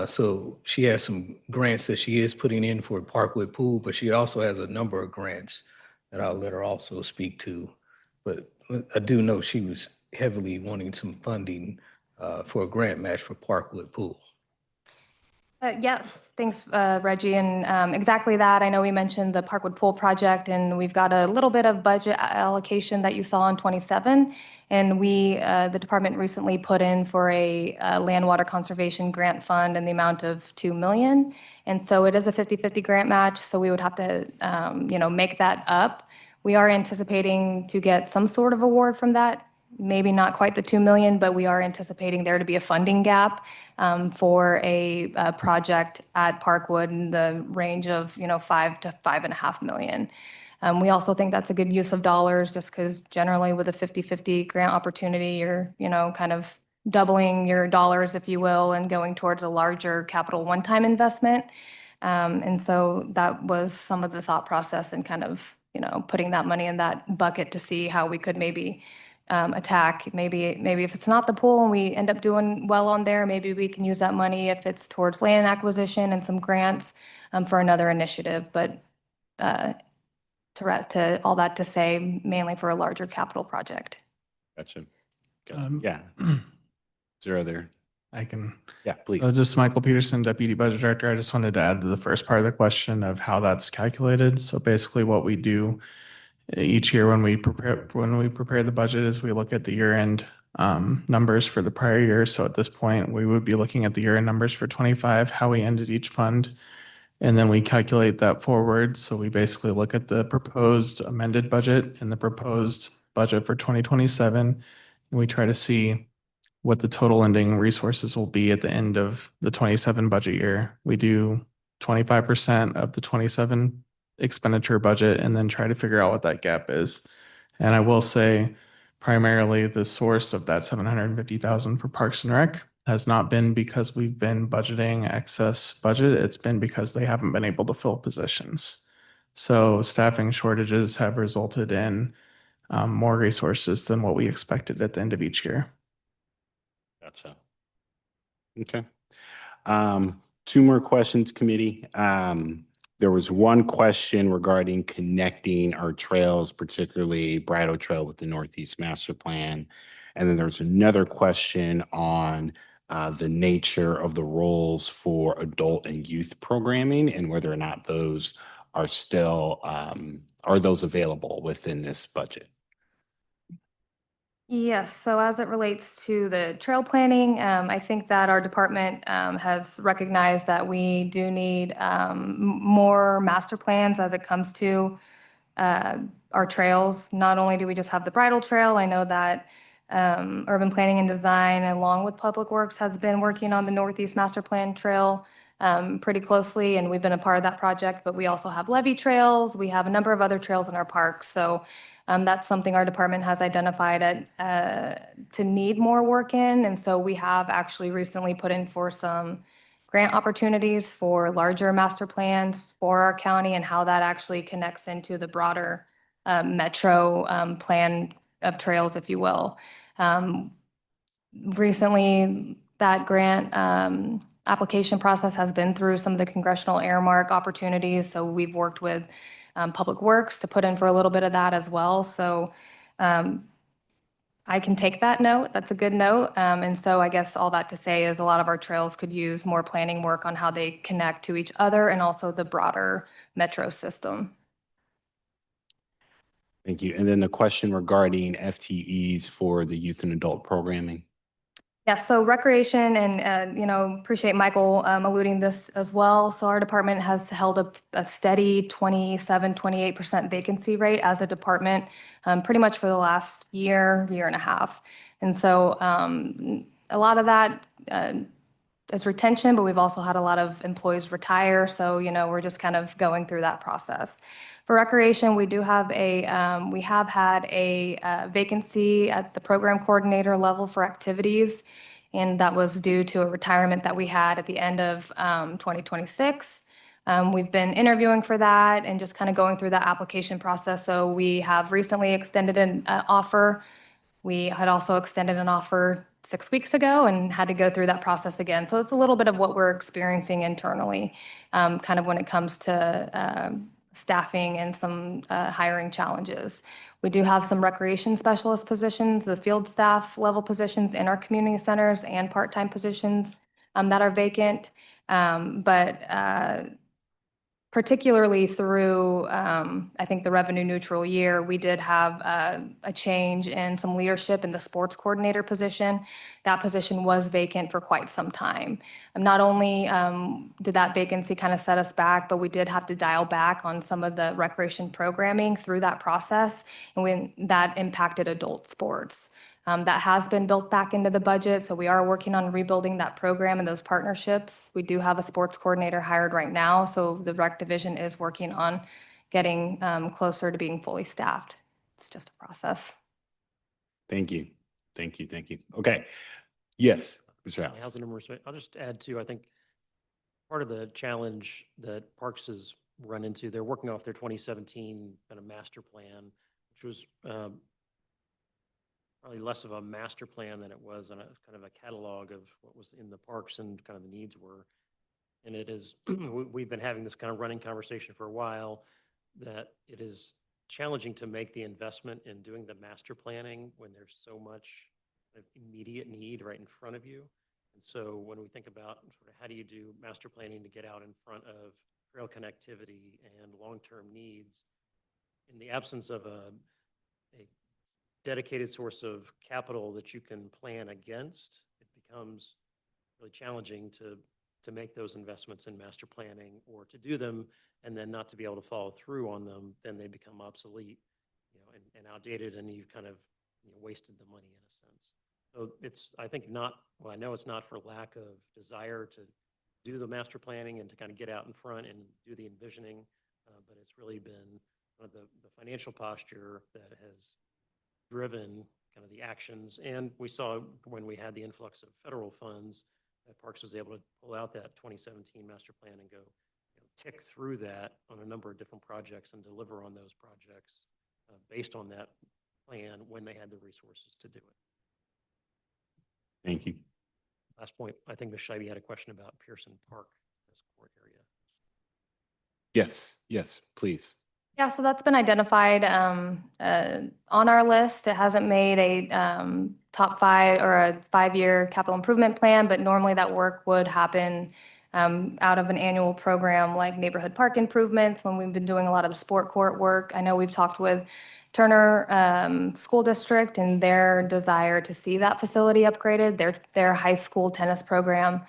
So she has some grants that she is putting in for Parkwood Pool, but she also has a number of grants that I'll let her also speak to. But I do know she was heavily wanting some funding for a grant match for Parkwood Pool. Yes, thanks, Reggie. And exactly that. I know we mentioned the Parkwood Pool project, and we've got a little bit of budget allocation that you saw in 27. And the department recently put in for a land water conservation grant fund in the amount of 2 million. And so it is a 50-50 grant match, so we would have to, make that up. We are anticipating to get some sort of award from that. Maybe not quite the 2 million, but we are anticipating there to be a funding gap for a project at Parkwood in the range of, 5 to 5.5 million. We also think that's a good use of dollars, just because generally with a 50-50 grant opportunity, you're, kind of doubling your dollars, if you will, and going towards a larger capital one-time investment. And so that was some of the thought process and kind of, putting that money in that bucket to see how we could maybe attack. Maybe if it's not the pool and we end up doing well on there, maybe we can use that money if it's towards land acquisition and some grants for another initiative. But to all that to say, mainly for a larger capital project. Gotcha. Yeah. Zero there. I can. Yeah, please. So just Michael Peterson, Deputy Budget Director. I just wanted to add to the first part of the question of how that's calculated. So basically what we do each year when we prepare the budget is we look at the year-end numbers for the prior year. So at this point, we would be looking at the year-end numbers for 25, how we ended each fund, and then we calculate that forward. So we basically look at the proposed amended budget and the proposed budget for 2027, and we try to see what the total ending resources will be at the end of the 27 budget year. We do 25% of the 27 expenditure budget and then try to figure out what that gap is. And I will say primarily the source of that 750,000 for Parks and Rec has not been because we've been budgeting excess budget. It's been because they haven't been able to fill positions. So staffing shortages have resulted in more resources than what we expected at the end of each year. Gotcha. Okay. Two more questions, committee. There was one question regarding connecting our trails, particularly Bridle Trail with the Northeast Master Plan. And then there's another question on the nature of the roles for adult and youth programming and whether or not those are still, are those available within this budget? Yes, so as it relates to the trail planning, I think that our department has recognized that we do need more master plans as it comes to our trails. Not only do we just have the bridle trail, I know that urban planning and design, along with Public Works, has been working on the Northeast Master Plan Trail pretty closely, and we've been a part of that project, but we also have levee trails. We have a number of other trails in our parks. So that's something our department has identified to need more work in. And so we have actually recently put in for some grant opportunities for larger master plans for our county and how that actually connects into the broader metro plan of trails, if you will. Recently, that grant application process has been through some of the congressional earmark opportunities. So we've worked with Public Works to put in for a little bit of that as well. So I can take that note. That's a good note. And so I guess all that to say is a lot of our trails could use more planning work on how they connect to each other and also the broader metro system. Thank you. And then the question regarding FTEs for the youth and adult programming. Yeah, so recreation and, appreciate Michael alluding this as well. So our department has held a steady 27, 28% vacancy rate as a department pretty much for the last year and a half. And so a lot of that is retention, but we've also had a lot of employees retire. So, we're just kind of going through that process. For recreation, we have had a vacancy at the program coordinator level for activities. And that was due to a retirement that we had at the end of 2026. We've been interviewing for that and just kind of going through the application process. So we have recently extended an offer. We had also extended an offer 6 weeks ago and had to go through that process again. So it's a little bit of what we're experiencing internally, kind of when it comes to staffing and some hiring challenges. We do have some recreation specialist positions, the field staff level positions in our community centers and part-time positions that are vacant. But particularly through, I think, the revenue neutral year, we did have a change in some leadership in the sports coordinator position. That position was vacant for quite some time. Not only did that vacancy kind of set us back, but we did have to dial back on some of the recreation programming through that process, and when that impacted adult sports. That has been built back into the budget, so we are working on rebuilding that program and those partnerships. We do have a sports coordinator hired right now, so the rec division is working on getting closer to being fully staffed. It's just a process. Thank you. Thank you. Thank you. Okay. Yes, Mr. House. Housing and Respect. I'll just add to, I think part of the challenge that Parks has run into, they're working off their 2017 kind of master plan, which was probably less of a master plan than it was on a kind of a catalog of what was in the parks and kind of the needs were. And it is, we've been having this kind of running conversation for a while, that it is challenging to make the investment in doing the master planning when there's so much kind of immediate need right in front of you. And so when we think about sort of how do you do master planning to get out in front of trail connectivity and long-term needs, in the absence of a dedicated source of capital that you can plan against, it becomes really challenging to make those investments in master planning, or to do them and then not to be able to follow through on them. Then they become obsolete, and outdated, and you've kind of wasted the money in a sense. So it's, I think, I know it's not for lack of desire to do the master planning and to kind of get out in front and do the envisioning, but it's really been the financial posture that has driven kind of the actions. And we saw when we had the influx of federal funds that Parks was able to pull out that 2017 master plan and go tick through that on a number of different projects and deliver on those projects based on that plan when they had the resources to do it. Thank you. Last point, I think Ms. Scheibe had a question about Pearson Park, this court area. Yes, please. Yeah, so that's been identified on our list. It hasn't made a top 5 or a 5-year capital improvement plan, but normally that work would happen out of an annual program like neighborhood park improvements when we've been doing a lot of the sport court work. I know we've talked with Turner School District and their desire to see that facility upgraded. Their high school tennis program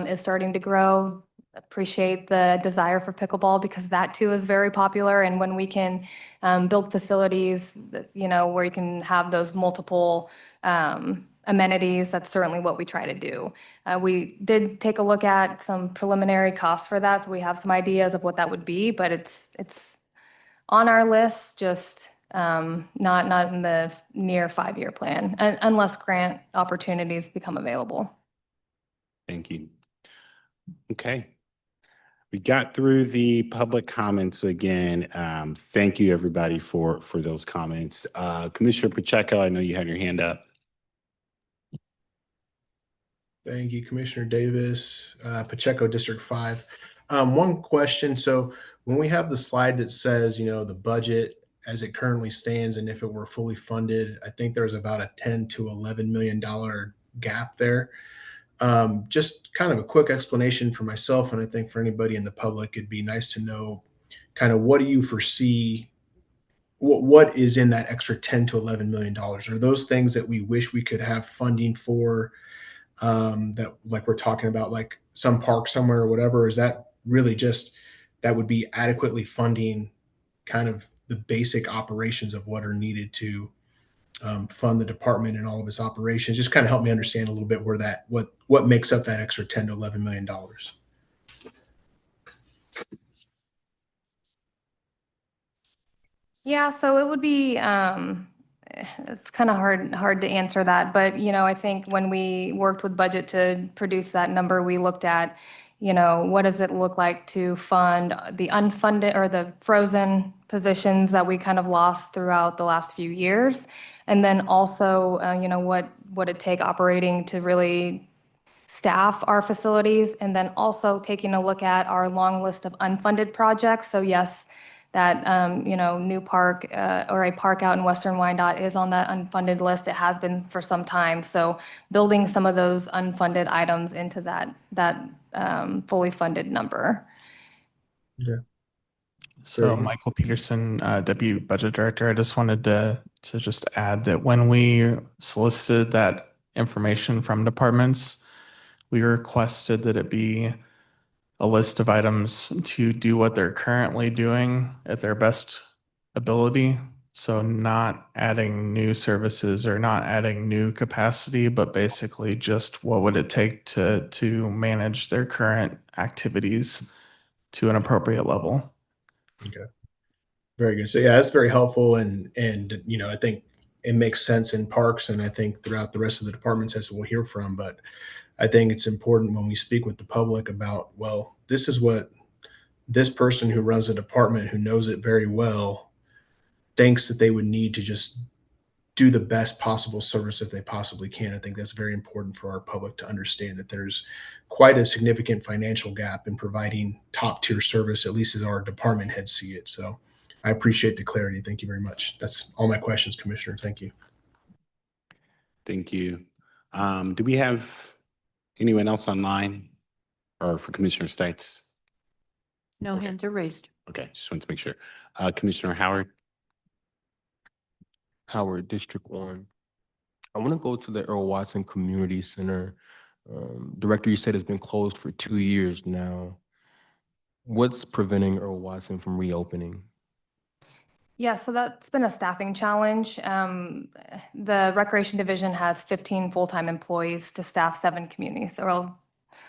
is starting to grow. Appreciate the desire for pickleball because that too is very popular. And when we can build facilities that, where you can have those multiple amenities, that's certainly what we try to do. We did take a look at some preliminary costs for that, so we have some ideas of what that would be, but it's on our list, just not in the near 5-year plan, unless grant opportunities become available. Thank you. Okay. We got through the public comments again. Thank you, everybody, for those comments. Commissioner Pacheco, I know you had your hand up. Thank you, Commissioner Davis, Pacheco, District 5. One question. So when we have the slide that says, the budget as it currently stands, and if it were fully funded, I think there's about a $10 to $11 million gap there. Just kind of a quick explanation for myself, and I think for anybody in the public, it'd be nice to know kind of what do you foresee, what is in that extra $10 to $11 million? Are those things that we wish we could have funding for that like we're talking about, like some park somewhere or whatever? Or is that really just that would be adequately funding kind of the basic operations of what are needed to fund the department and all of its operations? Just kind of help me understand a little bit where that what makes up that extra 10 to 11 million dollars. Yeah, so it would be, it's kind of hard to answer that, but, I think when we worked with budget to produce that number, we looked at, what does it look like to fund the unfunded or the frozen positions that we kind of lost throughout the last few years? And then also, what would it take operating to really staff our facilities? And then also taking a look at our long list of unfunded projects. So yes, that, new park or a park out in Western Wyandotte is on that unfunded list. It has been for some time. So building some of those unfunded items into that fully funded number. Okay. So Very good. Michael Peterson, Deputy Budget Director, I just wanted to just add that when we solicited that information from departments, we requested that it be a list of items to do what they're currently doing at their best ability. So not adding new services or not adding new capacity, but basically just what would it take to manage their current activities to an appropriate level. Okay. Very good. So yeah, that's very helpful, and I think it makes sense in parks, and I think throughout the rest of the departments as we'll hear from. But I think it's important when we speak with the public about, well, this is what this person who runs a department who knows it very well thinks that they would need to just do the best possible service that they possibly can. I think that's very important for our public to understand that there's quite a significant financial gap in providing top tier service, at least as our department heads see it. So I appreciate the clarity. Thank you very much. That's all my questions, Commissioner. Thank you. Thank you. Do we have anyone else online or for Commissioner Stites? No Okay. hands are raised. Okay, just wanted to make sure. Commissioner Howard? Howard, District 1. I want to go to the Earl Watson Community Center. Director, you said it's been closed for 2 years now. What's preventing Earl Watson from reopening? Yeah, so that's been a staffing challenge. The Recreation Division has 15 full-time employees to staff 7 communities, or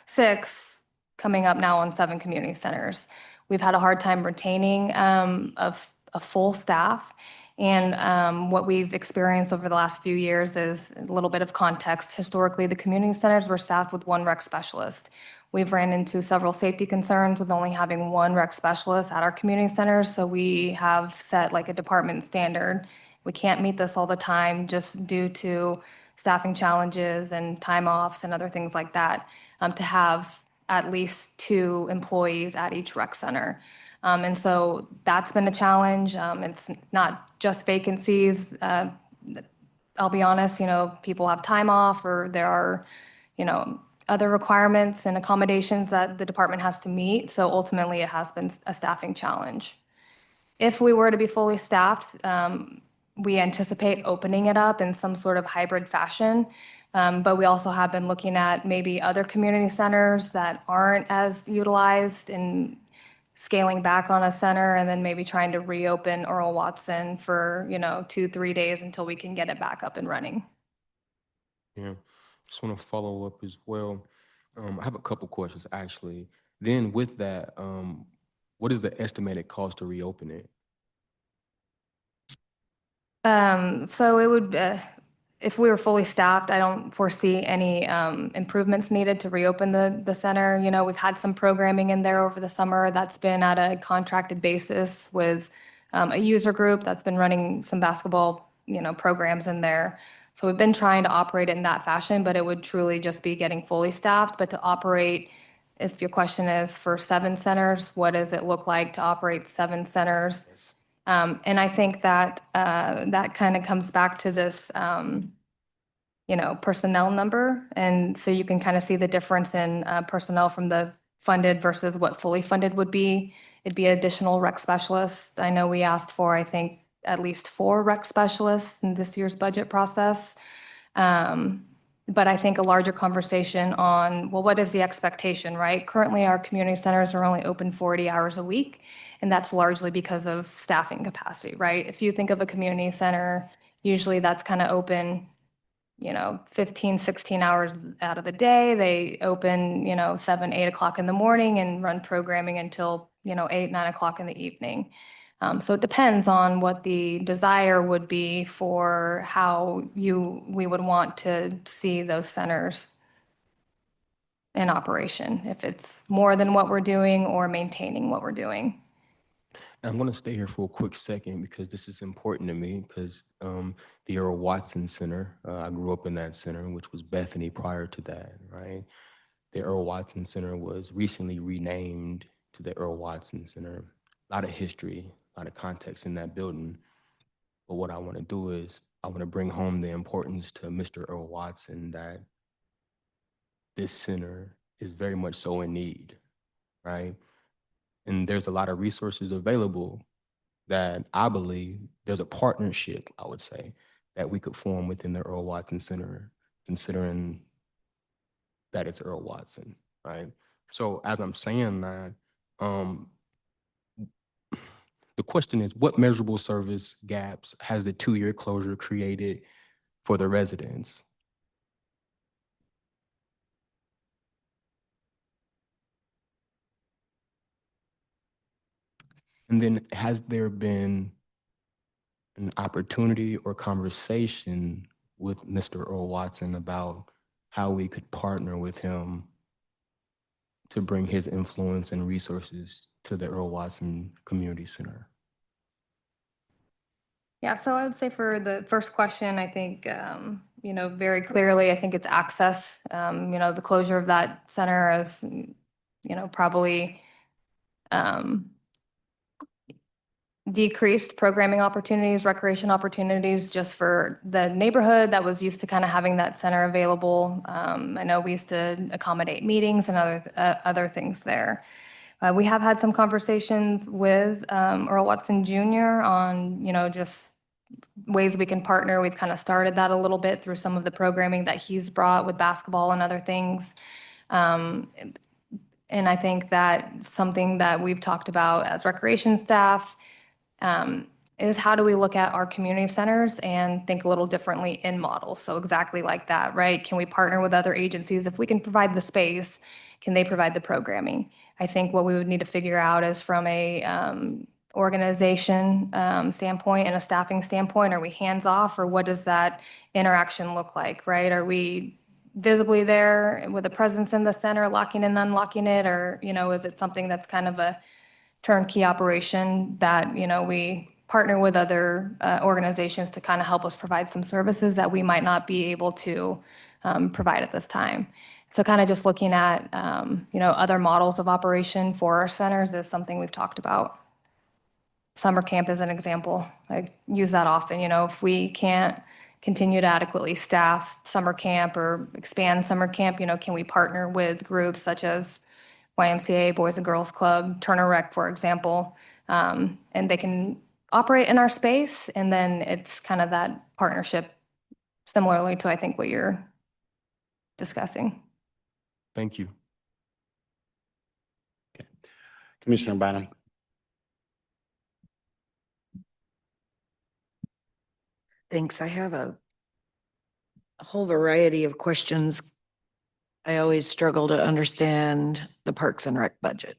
6 coming up now on 7 community centers. We've had a hard time retaining a full staff. And what we've experienced over the last few years is a little bit of context. Historically, the community centers were staffed with 1 rec specialist. We've ran into several safety concerns with only having 1 rec specialist at our community centers. So we have set like a department standard. We can't meet this all the time just due to staffing challenges and time offs and other things like that, to have at least 2 employees at each rec center. And so that's been a challenge. It's not just vacancies. I'll be honest, people have time off, or there are, other requirements and accommodations that the department has to meet. So ultimately, it has been a staffing challenge. If we were to be fully staffed, we anticipate opening it up in some sort of hybrid fashion. But we also have been looking at maybe other community centers that aren't as utilized and scaling back on a center, and then maybe trying to reopen Earl Watson for, 2-3 days until we can get it back up and running. Yeah, just want to follow up as well. I have a couple questions actually. Then with that, what is the estimated cost to reopen it? So it would, if we were fully staffed, I don't foresee any improvements needed to reopen the center. We've had some programming in there over the summer that's been at a contracted basis with a user group that's been running some basketball, programs in there. So we've been trying to operate it in that fashion, but it would truly just be getting fully staffed. But to operate, if your question is for 7 centers, what does it look like to operate 7 centers? Yes. And I think that that kind of comes back to this, personnel number. And so you can kind of see the difference in personnel from the funded versus what fully funded would be. It'd be additional rec specialists. I know we asked for, I think, at least 4 rec specialists in this year's budget process. But I think a larger conversation on, well, what is the expectation, right? Currently, our community centers are only open 40 hours a week, and that's largely because of staffing capacity, right? If you think of a community center, usually that's kind of open, 15, 16 hours out of the day. They open, 7, 8 o'clock in the morning and run programming until, 8, 9 o'clock in the evening. So it depends on what the desire would be for how we would want to see those centers in operation, if it's more than what we're doing or maintaining what we're doing. I'm going to stay here for a quick second because this is important to me because the Earl Watson Center, I grew up in that center, which was Bethany prior to that, right? The Earl Watson Center was recently renamed to the Earl Watson Center. A lot of history, a lot of context in that building. But what I want to do is I want to bring home the importance to Mr. Earl Watson that this center is very much so in need, right? And there's a lot of resources available that I believe there's a partnership, I would say, that we could form within the Earl Watson Center, considering that it's Earl Watson, right? So as I'm saying that, the question is, what measurable service gaps has the 2-year closure created for the residents? And then has there been an opportunity or conversation with Mr. Earl Watson about how we could partner with him to bring his influence and resources to the Earl Watson Community Center? Yeah, so I would say for the first question, I think, very clearly, I think it's access. The closure of that center is, probably decreased programming opportunities, recreation opportunities just for the neighborhood that was used to kind of having that center available. I know we used to accommodate meetings and other things there. We have had some conversations with Earl Watson Jr. on, just ways we can partner. We've kind of started that a little bit through some of the programming that he's brought with basketball and other things. And I think that something that we've talked about as recreation staff is how do we look at our community centers and think a little differently in models? So exactly like that, right? Can we partner with other agencies? If we can provide the space, can they provide the programming? I think what we would need to figure out is from a organization standpoint and a staffing standpoint, are we hands off or what does that interaction look like, right? Are we visibly there with a presence in the center, locking and unlocking it, or, is it something that's kind of a turnkey operation that, we partner with other organizations to kind of help us provide some services that we might not be able to provide at this time. So kind of just looking at, other models of operation for our centers is something we've talked about. Summer camp is an example. I use that often, if we can't continue to adequately staff summer camp or expand summer camp, can we partner with groups such as YMCA, Boys and Girls Club, Turner Rec, for example, and they can operate in our space. And then it's kind of that partnership similarly to, I think, what you're discussing. Thank you. Commissioner Bynum. Thanks. I have a whole variety of questions. I always struggle to understand the Parks and Rec budget.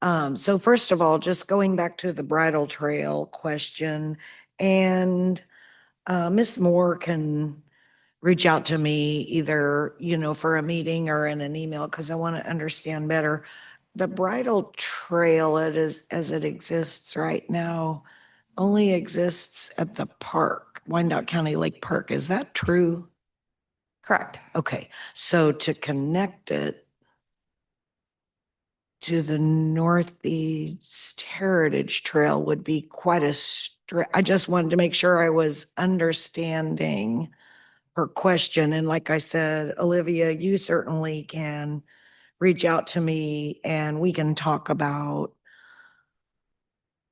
So first of all, just going back to the bridal trail question, and Ms. Moore can reach out to me either, for a meeting or in an email, because I want to understand better. The bridal trail, as it exists right now, only exists at the park, Wyandotte County Lake Park. Is that true? Correct. Okay, so to connect it to the Northeast Heritage Trail would be quite a I just wanted to make sure I was understanding her question. And like I said, Olivia, you certainly can reach out to me and we can talk about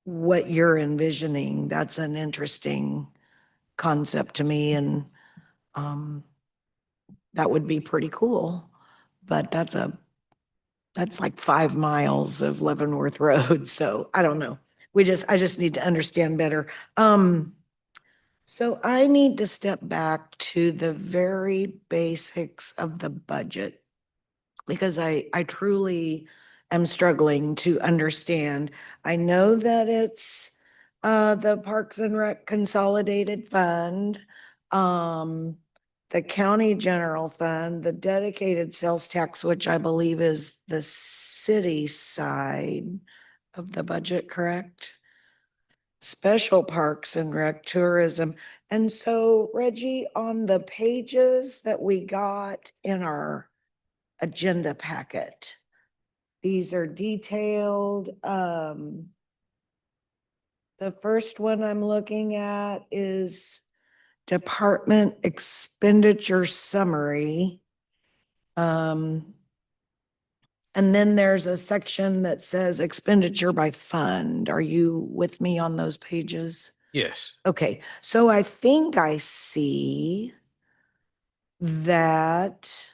what you're envisioning. That's an interesting concept to me. And that would be pretty cool. But that's like 5 miles of Leavenworth Road. So I don't know. I just need to understand better. So I need to step back to the very basics of the budget because I truly am struggling to understand. I know that it's the Parks and Rec Consolidated Fund, the County General Fund, the dedicated sales tax, which I believe is the city side of the budget, correct? Special Parks and Rec Tourism. And so Reggie, on the pages that we got in our agenda packet, these are detailed. The first one I'm looking at is Department Expenditure Summary. And then there's a section that says expenditure by fund. Are you with me on those pages? Yes. Okay, so I think I see that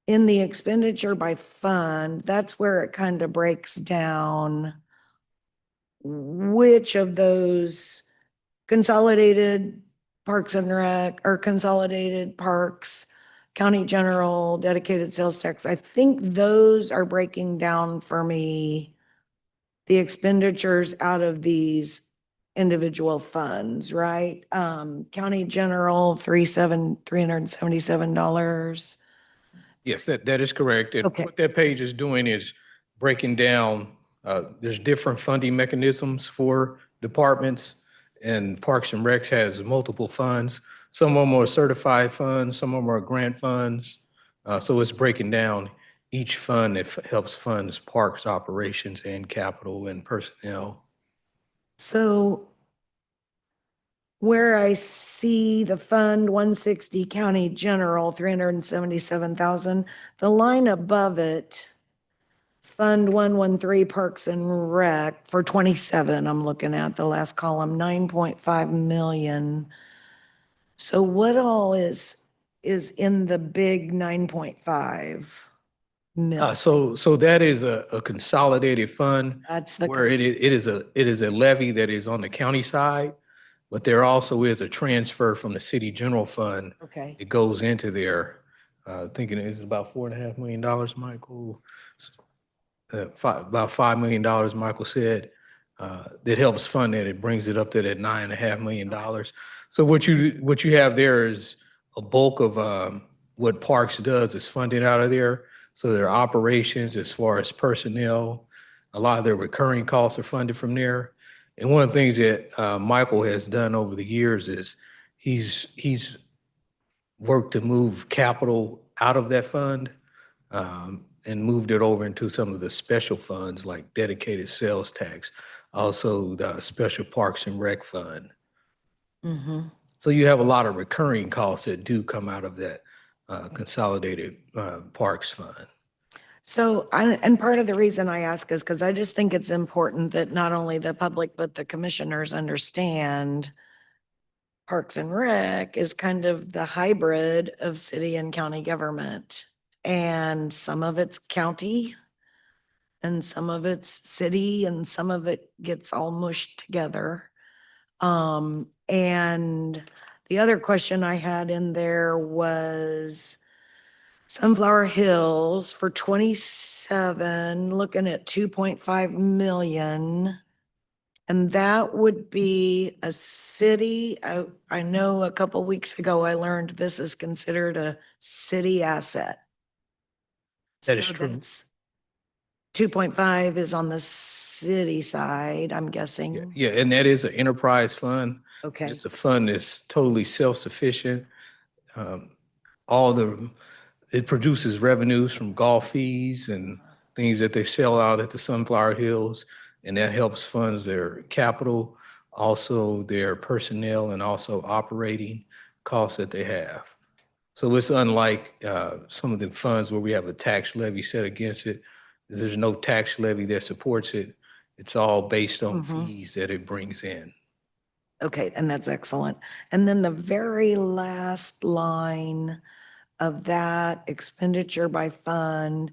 in the expenditure by fund, that's where it kind of breaks down which of those consolidated parks and rec or consolidated parks, county general, dedicated sales tax. I think those are breaking down for me the expenditures out of these individual funds, right? County general, $377. Yes, that is correct. And Okay. what that page is doing is breaking down, there's different funding mechanisms for departments, and Parks and Recs has multiple funds. Some of them are certified funds, some of them are grant funds. So it's breaking down each fund that helps funds parks operations and capital and personnel. So where I see the fund 160 county general, 377,000, the line above it, Fund 113 Parks and Rec for 27, I'm looking at the last column, 9.5 million. So what all is in the big 9.5 million? So that is a consolidated fund That's the, where it is a levy that is on the county side, but there also is a transfer from the city general fund. okay. It goes into there. Thinking it's about $4.5 million, Michael. About $5 million, Michael said, that helps fund that. It brings it up to that $9.5 million. So what you have there is a bulk of what Parks does is funding out of there. So their operations, as far as personnel, a lot of their recurring costs are funded from there. And one of the things that Michael has done over the years is he's worked to move capital out of that fund and moved it over into some of the special funds like dedicated sales tax, also the special Parks and Rec fund. Mhm. So you have a lot of recurring costs that do come out of that consolidated parks fund. So, and part of the reason I ask is because I just think it's important that not only the public, but the commissioners understand Parks and Rec is kind of the hybrid of city and county government. And some of it's county and some of it's city and some of it gets all mushed together. And the other question I had in there was Sunflower Hills for 27, looking at 2.5 million. And that would be a city. I know a couple weeks ago I learned this is considered a city asset. That is So true. that's 2.5 is on the city side, I'm guessing. Yeah, and that is an enterprise fund. Okay. It's a fund that's totally self-sufficient. All the, it produces revenues from golf fees and things that they sell out at the Sunflower Hills, and that helps funds their capital, also their personnel, and also operating costs that they have. So it's unlike some of the funds where we have a tax levy set against it. There's no tax levy that supports it. It's all based on fees that it brings in. Okay, and that's excellent. And then the very last line, of that expenditure by Fund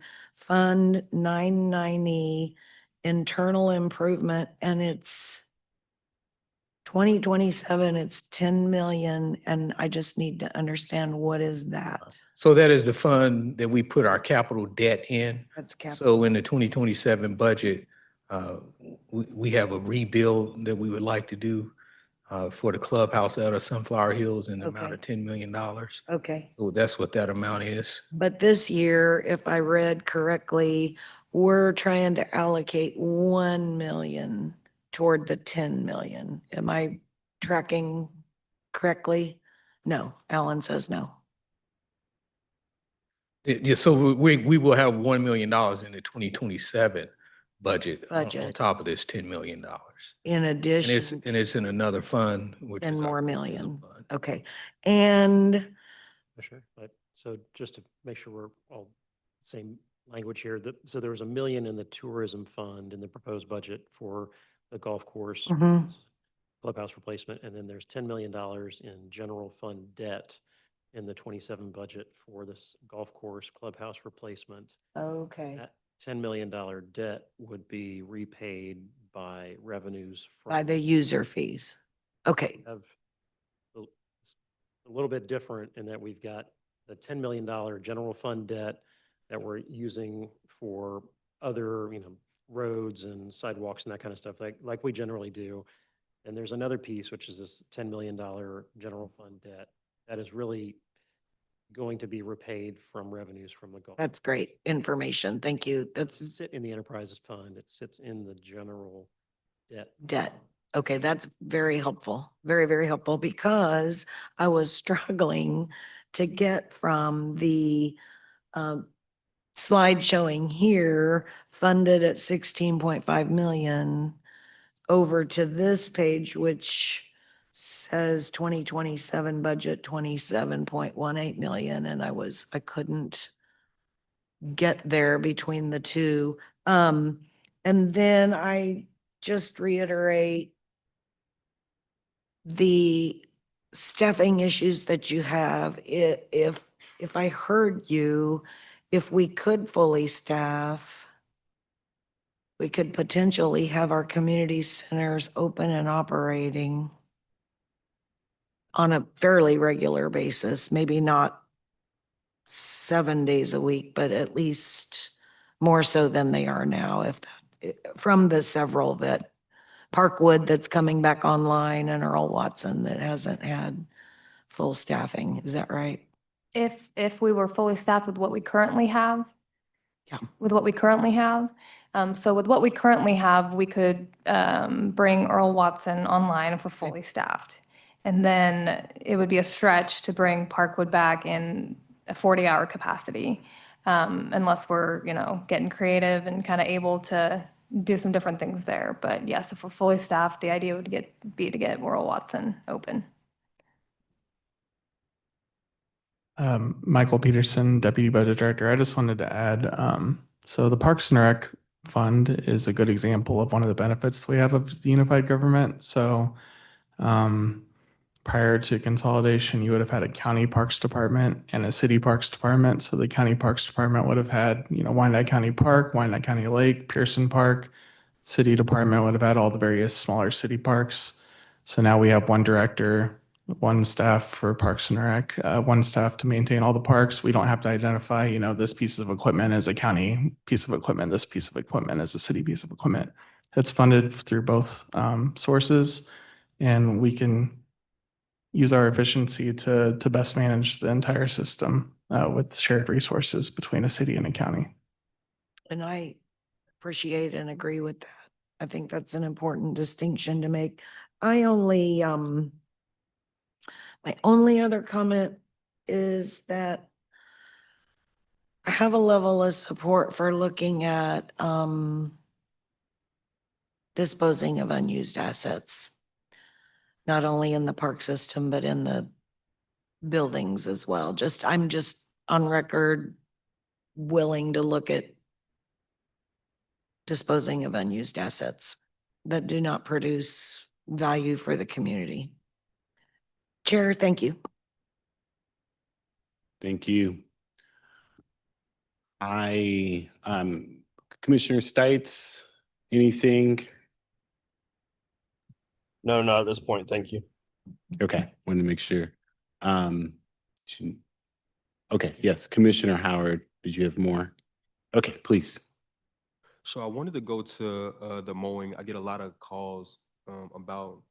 990, internal improvement, and it's 2027, it's 10 million, and I just need to understand what is that? So that is the fund that we put our capital debt in. That's capital. So in the 2027 budget, we have a rebuild that we would like to do for the clubhouse out of Sunflower Hills in the amount of $10 million. Okay. So that's what that amount is. But this year, if I read correctly, we're trying to allocate 1 million toward the 10 million. Am I tracking correctly? No, Alan says no. Yeah, so we will have $1 million in the 2027 budget on Budget. top of this $10 million. In And addition, it's in another fund, which is 10 our more proposal million. fund. Okay. And Commissioner, so just to make sure we're all same language here, so there was $1 million in the tourism fund in the proposed budget for the golf course Mhm. clubhouse replacement, and then there's $10 million in general fund debt in the 27 budget for this golf course clubhouse replacement. okay, That $10 million debt would be repaid by revenues by from the user fees. Okay, have it's a little bit different in that we've got the $10 million general fund debt that we're using for other, roads and sidewalks and that kind of stuff, like we generally do. And there's another piece, which is this $10 million general fund debt that is really going to be repaid from revenues from the golf. that's great information. Thank you. Doesn't That's sit in the enterprises fund. It sits in the general debt. debt. Okay, that's very helpful. Very, very helpful because I was struggling to get from the slide showing here funded at 16.5 million over to this page, which says 2027 budget 27.18 million. And I couldn't get there between the two. And then I just reiterate the staffing issues that you have. If I heard you, if we could fully staff, we could potentially have our community centers open and operating on a fairly regular basis, maybe not 7 days a week, but at least more so than they are now. From the several that Parkwood that's coming back online and Earl Watson that hasn't had full staffing. Is that right? If we were fully staffed with what we currently have. Yeah. With what we currently have. So with what we currently have, we could bring Earl Watson online if we're fully staffed. And then it would be a stretch to bring Parkwood back in a 40-hour capacity, unless we're, getting creative and kind of able to do some different things there. But yes, if we're fully staffed, the idea would be to get Earl Watson open. Michael Peterson, Deputy Budget Director. I just wanted to add, so the Parks and Rec Fund is a good example of one of the benefits we have of the unified government. So prior to consolidation, you would have had a county parks department and a city parks department. So the county parks department would have had, Wyandotte County Park, Wyandotte County Lake, Pearson Park. City department would have had all the various smaller city parks. So now we have one director, one staff for Parks and Rec, one staff to maintain all the parks. We don't have to identify, this piece of equipment as a county piece of equipment, this piece of equipment as a city piece of equipment. It's funded through both sources, and we can use our efficiency to best manage the entire system with shared resources between a city and a county. And I appreciate and agree with that. I think that's an important distinction to make. My only other comment is that I have a level of support for looking at disposing of unused assets, not only in the park system, but in the buildings as well. I'm just on record willing to look at disposing of unused assets that do not produce value for the community. Chair, thank you. Thank you. Commissioner Stites, anything? No, not at this point. Thank you. Okay, wanted to make sure. Should- Okay, yes, Commissioner Howard, did you have more? Okay, please. So I wanted to go to the mowing. I get a lot of calls about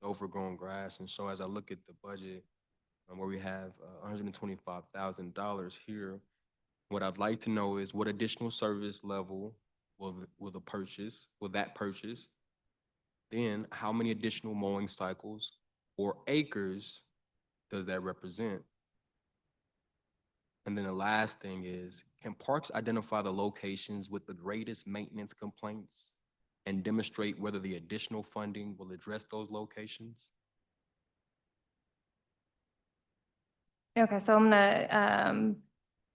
overgrown grass. And so as I look at the budget where we have $125,000 here, what I'd like to know is what additional service level will that purchase? Then how many additional mowing cycles or acres does that represent? And then the last thing is, can parks identify the locations with the greatest maintenance complaints and demonstrate whether the additional funding will address those locations? Okay, so I'm gonna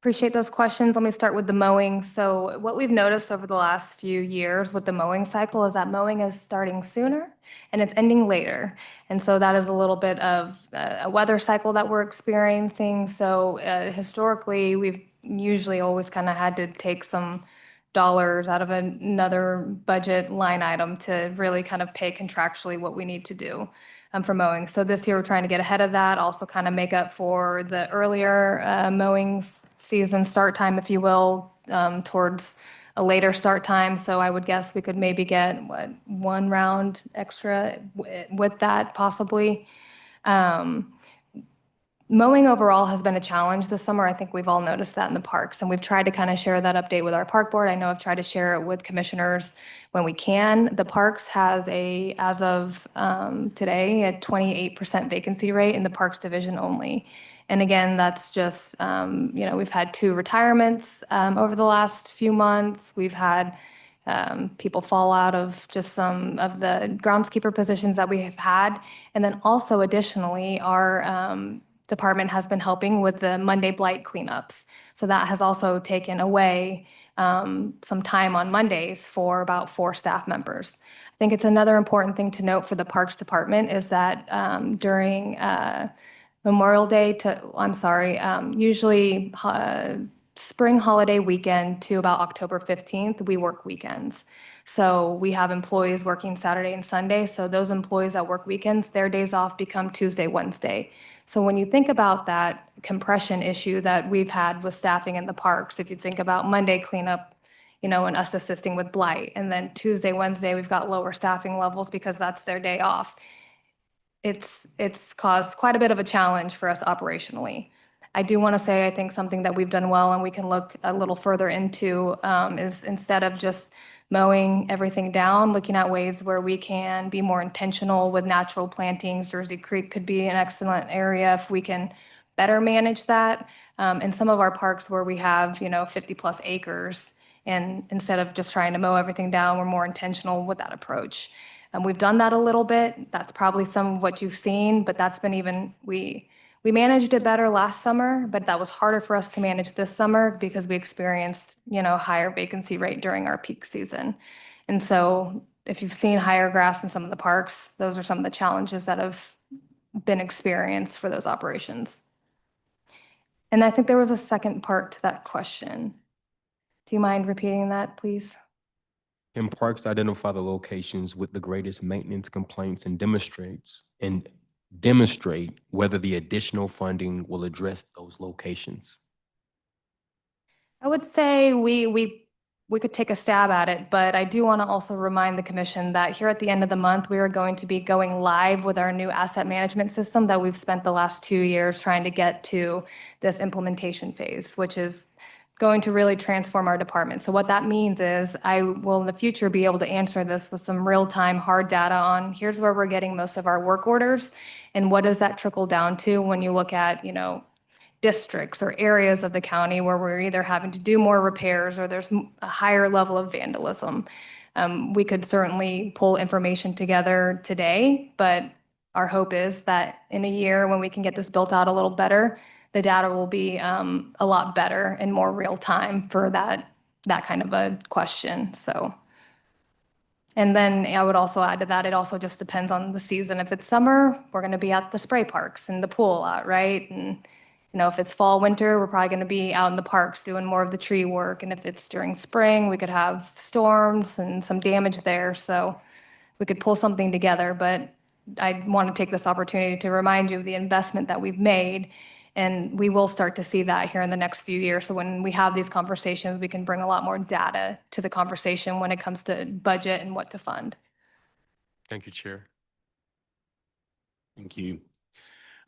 appreciate those questions. Let me start with the mowing. So what we've noticed over the last few years with the mowing cycle is that mowing is starting sooner and it's ending later. And so that is a little bit of a weather cycle that we're experiencing. So historically, we've usually always kind of had to take some dollars out of another budget line item to really kind of pay contractually what we need to do for mowing. So this year, we're trying to get ahead of that, also kind of make up for the earlier mowing season start time, if you will, towards a later start time. So I would guess we could maybe get, what, 1 round extra with that possibly. Mowing overall has been a challenge this summer. I think we've all noticed that in the parks, and we've tried to kind of share that update with our park board. I know I've tried to share it with commissioners when we can. The parks has as of today, a 28% vacancy rate in the parks division only. And again, that's just, we've had 2 retirements over the last few months. We've had people fall out of just some of the groundskeeper positions that we have had. And then also additionally, our department has been helping with the Monday blight cleanups. So that has also taken away some time on Mondays for about 4 staff members. I think it's another important thing to note for the Parks Department is that during Memorial Day usually spring holiday weekend to about October 15th, we work weekends. So we have employees working Saturday and Sunday. So those employees that work weekends, their days off become Tuesday, Wednesday. So when you think about that compression issue that we've had with staffing in the parks, if you think about Monday cleanup, and us assisting with blight, and then Tuesday, Wednesday, we've got lower staffing levels because that's their day off. It's caused quite a bit of a challenge for us operationally. I do want to say, I think something that we've done well and we can look a little further into is instead of just mowing everything down, looking at ways where we can be more intentional with natural plantings. Jersey Creek could be an excellent area if we can better manage that. In some of our parks where we have, 50 plus acres, and instead of just trying to mow everything down, we're more intentional with that approach. And we've done that a little bit. That's probably some of what you've seen, but that's been we managed it better last summer, but that was harder for us to manage this summer because we experienced, higher vacancy rate during our peak season. And so if you've seen higher grass in some of the parks, those are some of the challenges that have been experienced for those operations. And I think there was a second part to that question. Do you mind repeating that, please? Can parks identify the locations with the greatest maintenance complaints and demonstrate whether the additional funding will address those locations? I would say we could take a stab at it, but I do want to also remind the commission that here at the end of the month, we are going to be going live with our new asset management system that we've spent the last 2 years trying to get to this implementation phase, which is going to really transform our department. So what that means is I will in the future be able to answer this with some real-time hard data on here's where we're getting most of our work orders and what does that trickle down to when you look at, districts or areas of the county where we're either having to do more repairs or there's a higher level of vandalism. We could certainly pull information together today, but our hope is that in a year when we can get this built out a little better, the data will be a lot better and more real time for that kind of a question. So, and then I would also add to that, it also just depends on the season. If it's summer, we're going to be at the spray parks and the pool lot, right? And if it's fall, winter, we're probably going to be out in the parks doing more of the tree work. And if it's during spring, we could have storms and some damage there. So we could pull something together, but I want to take this opportunity to remind you of the investment that we've made. And we will start to see that here in the next few years. So when we have these conversations, we can bring a lot more data to the conversation when it comes to budget and what to fund. Thank you, Chair. Thank you.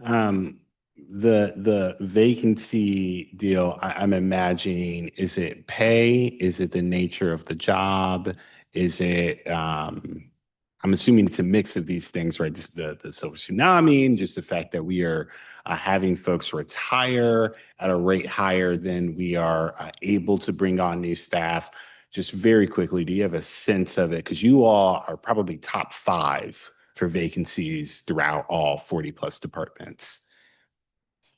The vacancy deal, I'm imagining, is it pay? Is it the nature of the job? Is it, I'm assuming it's a mix of these things, right? Just the silver tsunami, and just the fact that we are having folks retire at a rate higher than we are able to bring on new staff. Just very quickly, do you have a sense of it? Because you all are probably top 5 for vacancies throughout all 40 plus departments.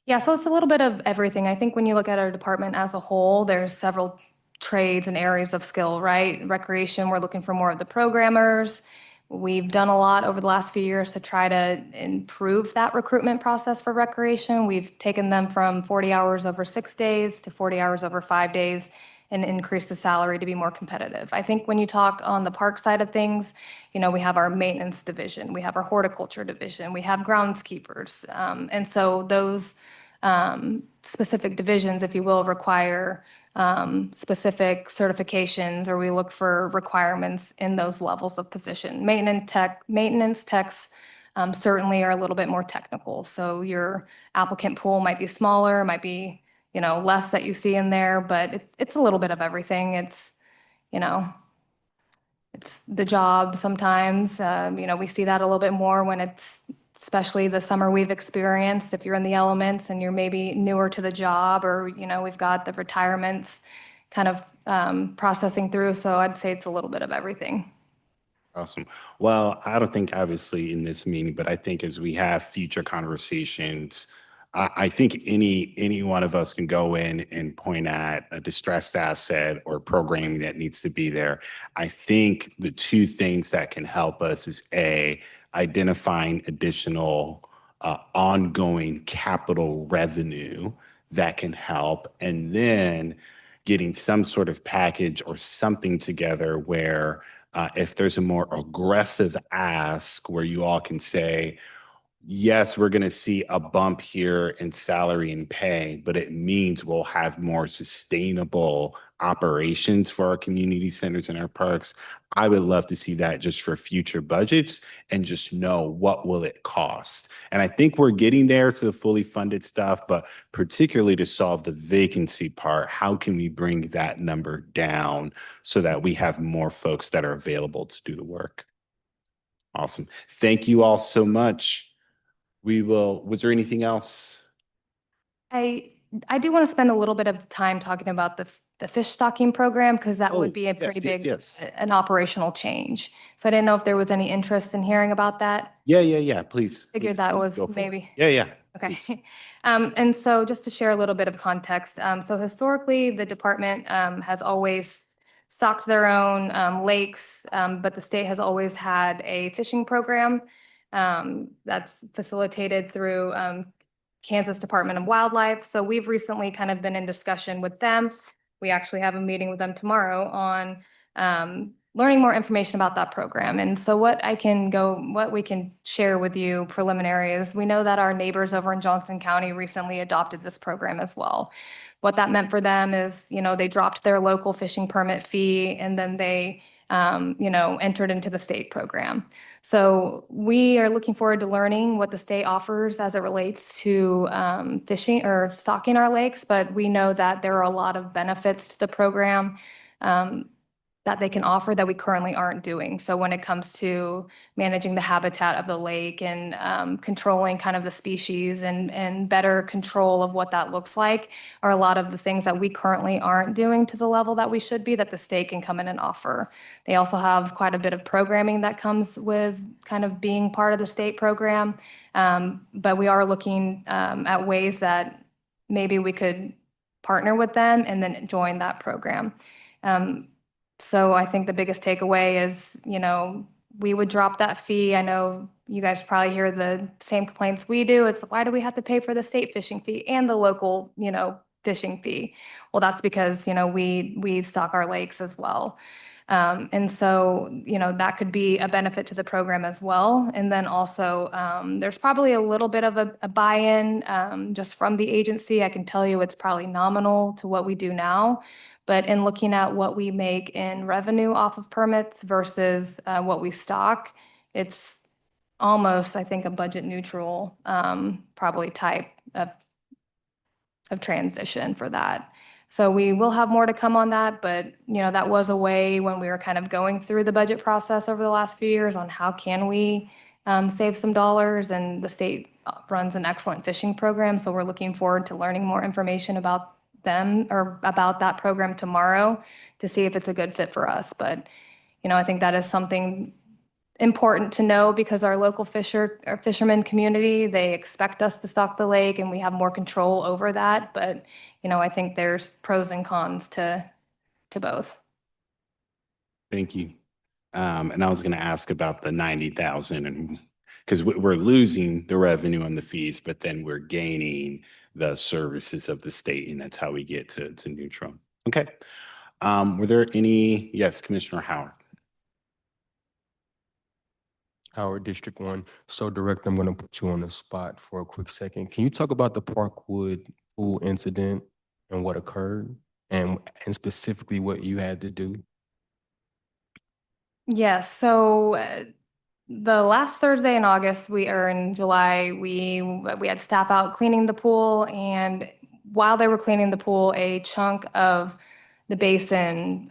Yeah, so it's a little bit of everything. I think when you look at our department as a whole, there's several trades and areas of skill, right? Recreation, we're looking for more of the programmers. We've done a lot over the last few years to try to improve that recruitment process for recreation. We've taken them from 40 hours over 6 days to 40 hours over 5 days and increased the salary to be more competitive. I think when you talk on the park side of things, we have our maintenance division, we have our horticulture division, we have groundskeepers. And so those specific divisions, if you will, require specific certifications, or we look for requirements in those levels of position. Maintenance techs certainly are a little bit more technical. So your applicant pool might be smaller, might be, less that you see in there, but it's a little bit of everything. It's the job sometimes. We see that a little bit more when it's, especially the summer we've experienced, if you're in the elements and you're maybe newer to the job, or, we've got the retirements kind of processing through. So I'd say it's a little bit of everything. Awesome. Well, I don't think obviously in this meeting, but I think as we have future conversations, I think any one of us can go in and point at a distressed asset or programming that needs to be there. I think the two things that can help us is identifying additional ongoing capital revenue that can help, and then getting some sort of package or something together where if there's a more aggressive ask where you all can say, yes, we're going to see a bump here in salary and pay, but it means we'll have more sustainable operations for our community centers and our parks. I would love to see that just for future budgets and just know what will it cost. And I think we're getting there to the fully funded stuff, but particularly to solve the vacancy part, how can we bring that number down so that we have more folks that are available to do the work? Awesome. Thank you all so much. Was there anything else? I do want to spend a little bit of time talking about the fish stocking program, because that would be a pretty big, an operational change. So I didn't know if there was any interest in hearing about that. Yeah. Please. Figured that was maybe. Yeah. Okay. And so just to share a little bit of context, so historically, the department has always stocked their own lakes, but the state has always had a fishing program that's facilitated through Kansas Department of Wildlife. So we've recently kind of been in discussion with them. We actually have a meeting with them tomorrow on learning more information about that program. And so what we can share with you preliminary is we know that our neighbors over in Johnson County recently adopted this program as well. What that meant for them is, they dropped their local fishing permit fee, and then they entered into the state program. So we are looking forward to learning what the state offers as it relates to fishing or stocking our lakes, but we know that there are a lot of benefits to the program that they can offer that we currently aren't doing. So when it comes to managing the habitat of the lake and controlling kind of the species and better control of what that looks like are a lot of the things that we currently aren't doing to the level that we should be, that the state can come in and offer. They also have quite a bit of programming that comes with kind of being part of the state program. But we are looking at ways that maybe we could partner with them and then join that program. So I think the biggest takeaway is, we would drop that fee. I know, You guys probably hear the same complaints we do. It's why do we have to pay for the state fishing fee and the local, fishing fee? Well, that's because, we stock our lakes as well. And so, that could be a benefit to the program as well. And then also, there's probably a little bit of a buy-in just from the agency. I can tell you it's probably nominal to what we do now. But in looking at what we make in revenue off of permits versus what we stock, it's almost, I think, a budget neutral, probably type of transition for that. So we will have more to come on that, but that was a way when we were kind of going through the budget process over the last few years on how can we save some dollars, and the state runs an excellent fishing program. So we're looking forward to learning more information about them or about that program tomorrow to see if it's a good fit for us. But, I think that is something important to know because our local fishermen community, they expect us to stock the lake and we have more control over that. But, I think there's pros and cons to both. Thank you. And I was going to ask about the 90,000, and because we're losing the revenue on the fees, but then we're gaining the services of the state, and that's how we get to neutral. Okay. Were there any? Yes, Commissioner Howard. Howard, District 1. So, Director, I'm going to put you on the spot for a quick second. Can you talk about the Parkwood pool incident and what occurred, and specifically what you had to do? Yes. So the last Thursday in August, or in July, we had staff out cleaning the pool, and while they were cleaning the pool, a chunk of the basin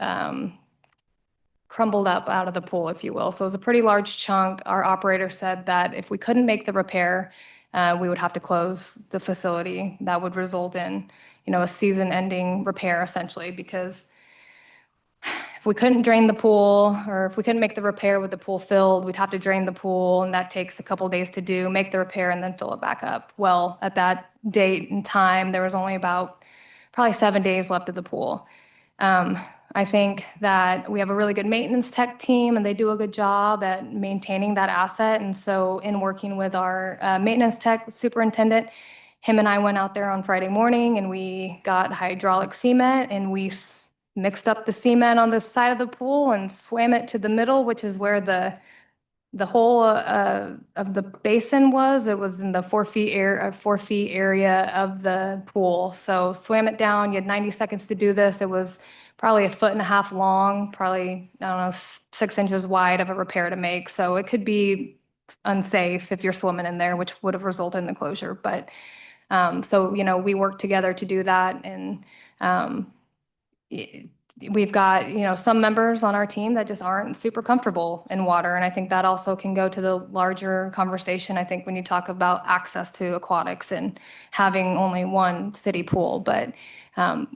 crumbled up out of the pool, if you will. So it was a pretty large chunk. Our operator said that if we couldn't make the repair, we would have to close the facility. That would result in, a season-ending repair essentially, because if we couldn't drain the pool or if we couldn't make the repair with the pool filled, we'd have to drain the pool, and that takes a couple days to do, make the repair, and then fill it back up. Well, at that date and time, there was only about probably 7 days left of the pool. I think that we have a really good maintenance tech team, and they do a good job at maintaining that asset. And so in working with our maintenance tech superintendent, him and I went out there on Friday morning and we got hydraulic cement, and we mixed up the cement on the side of the pool and swam it to the middle, which is where the whole of the basin was. It was in the 4 feet area of the pool. So swam it down. You had 90 seconds to do this. It was probably 1.5 feet long, probably, I don't know, 6 inches wide of a repair to make. So it could be unsafe if you're swimming in there, which would have resulted in the closure. But so, we worked together to do that. And we've got, some members on our team that just aren't super comfortable in water. And I think that also can go to the larger conversation, I think, when you talk about access to aquatics and having only one city pool. But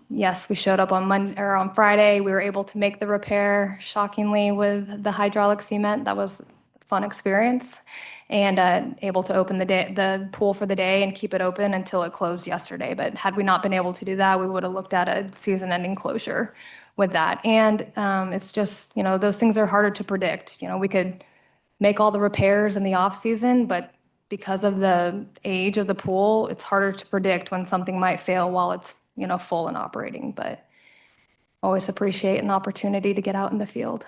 yes, we showed up on Monday or on Friday. We were able to make the repair, shockingly, with the hydraulic cement. That was a fun experience. And able to open the pool for the day and keep it open until it closed yesterday. But had we not been able to do that, we would have looked at a season-ending closure with that. And it's just, those things are harder to predict. We could make all the repairs in the off season, but because of the age of the pool, it's harder to predict when something might fail while it's, full and operating. But always appreciate an opportunity to get out in the field.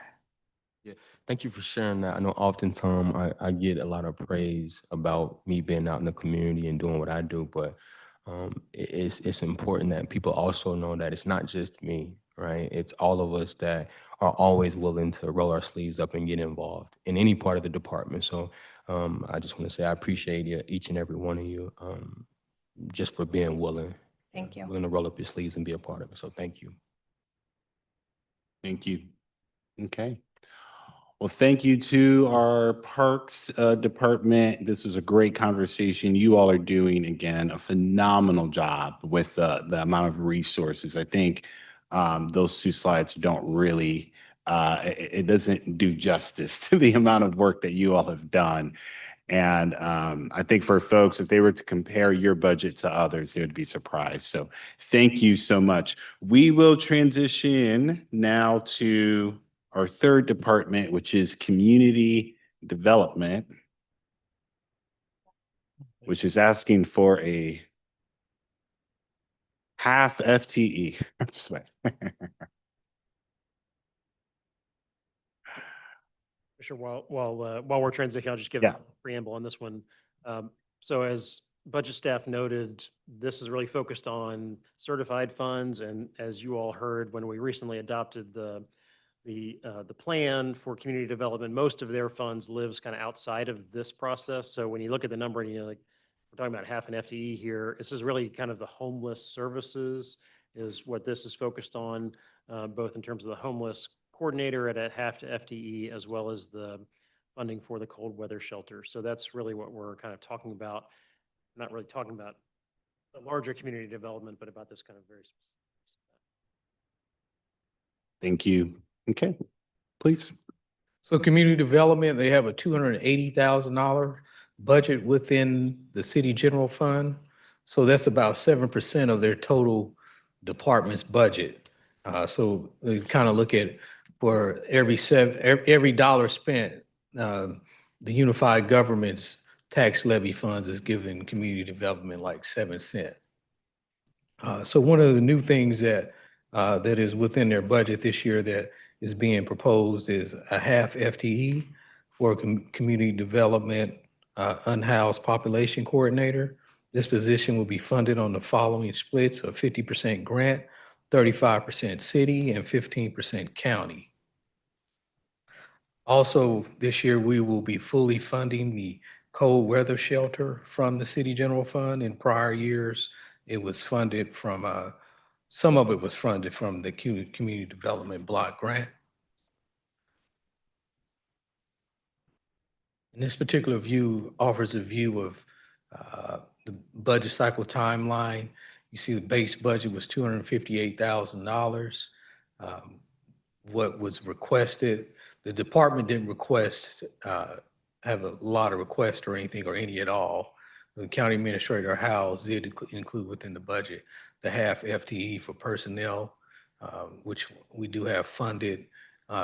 Yeah, thank you for sharing that. I know oftentimes I get a lot of praise about me being out in the community and doing what I do, but it's important that people also know that it's not just me, right? It's all of us that are always willing to roll our sleeves up and get involved in any part of the department. So I just want to say I appreciate you, each and every one of you, just for being willing. Thank you. Willing to roll up your sleeves and be a part of it. So thank you. Thank you. Okay. Well, thank you to our Parks Department. This is a great conversation. You all are doing, again, a phenomenal job with the amount of resources. I think those 2 slides don't really, it doesn't do justice to the amount of work that you all have done. And I think for folks, if they were to compare your budget to others, they would be surprised. So thank you so much. We will transition now to our third department, which is community development. which is asking for a half FTE. Just wait. Sure. While we're transitioning, I'll just give Yeah. a preamble on this one. So as budget staff noted, this is really focused on certified funds. And as you all heard, when we recently adopted the plan for community development, most of their funds lives kind of outside of this process. So when you look at the number and you're like, we're talking about half an FTE here, this is really kind of the homeless services is what this is focused on, both in terms of the homeless coordinator at a half to FTE, as well as the funding for the cold weather shelter. So that's really what we're kind of talking about. Not really talking about the larger community development, but about this kind of very specific. Thank you. Okay, please. So community development, they have a $280,000 budget within the city general fund. So that's about 7% of their total department's budget. So they kind of look at for every dollar spent, the unified government's tax levy funds is giving community development like 7 cents. So one of the new things that is within their budget this year that is being proposed is a half FTE for community development unhoused population coordinator. This position will be funded on the following splits of 50% grant, 35% city, and 15% county. Also, this year, we will be fully funding the cold weather shelter from the city general fund. In prior years, it was funded from, some of it was funded from the community development block grant. And this particular view offers a view of the budget cycle timeline. You see the base budget was $258,000. What was requested, the department didn't request, have a lot of requests or anything or any at all. The county administrator Howes did include within the budget the half FTE for personnel, which we do have funded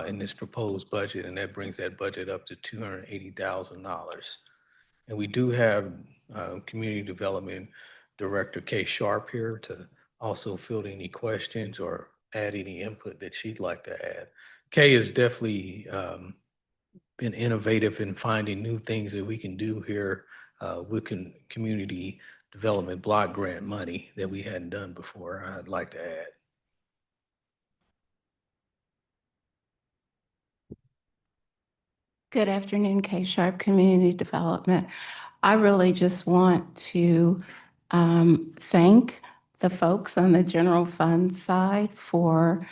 in this proposed budget, and that brings that budget up to $280,000. And we do have Community Development Director Kay Sharp here to also field any questions or add any input that she'd like to add. Kay has definitely been innovative in finding new things that we can do here with community development block grant money that we hadn't done before. I'd like to add. Good afternoon, Kay Sharp, Community Development. I really just want to thank the folks on the general fund side for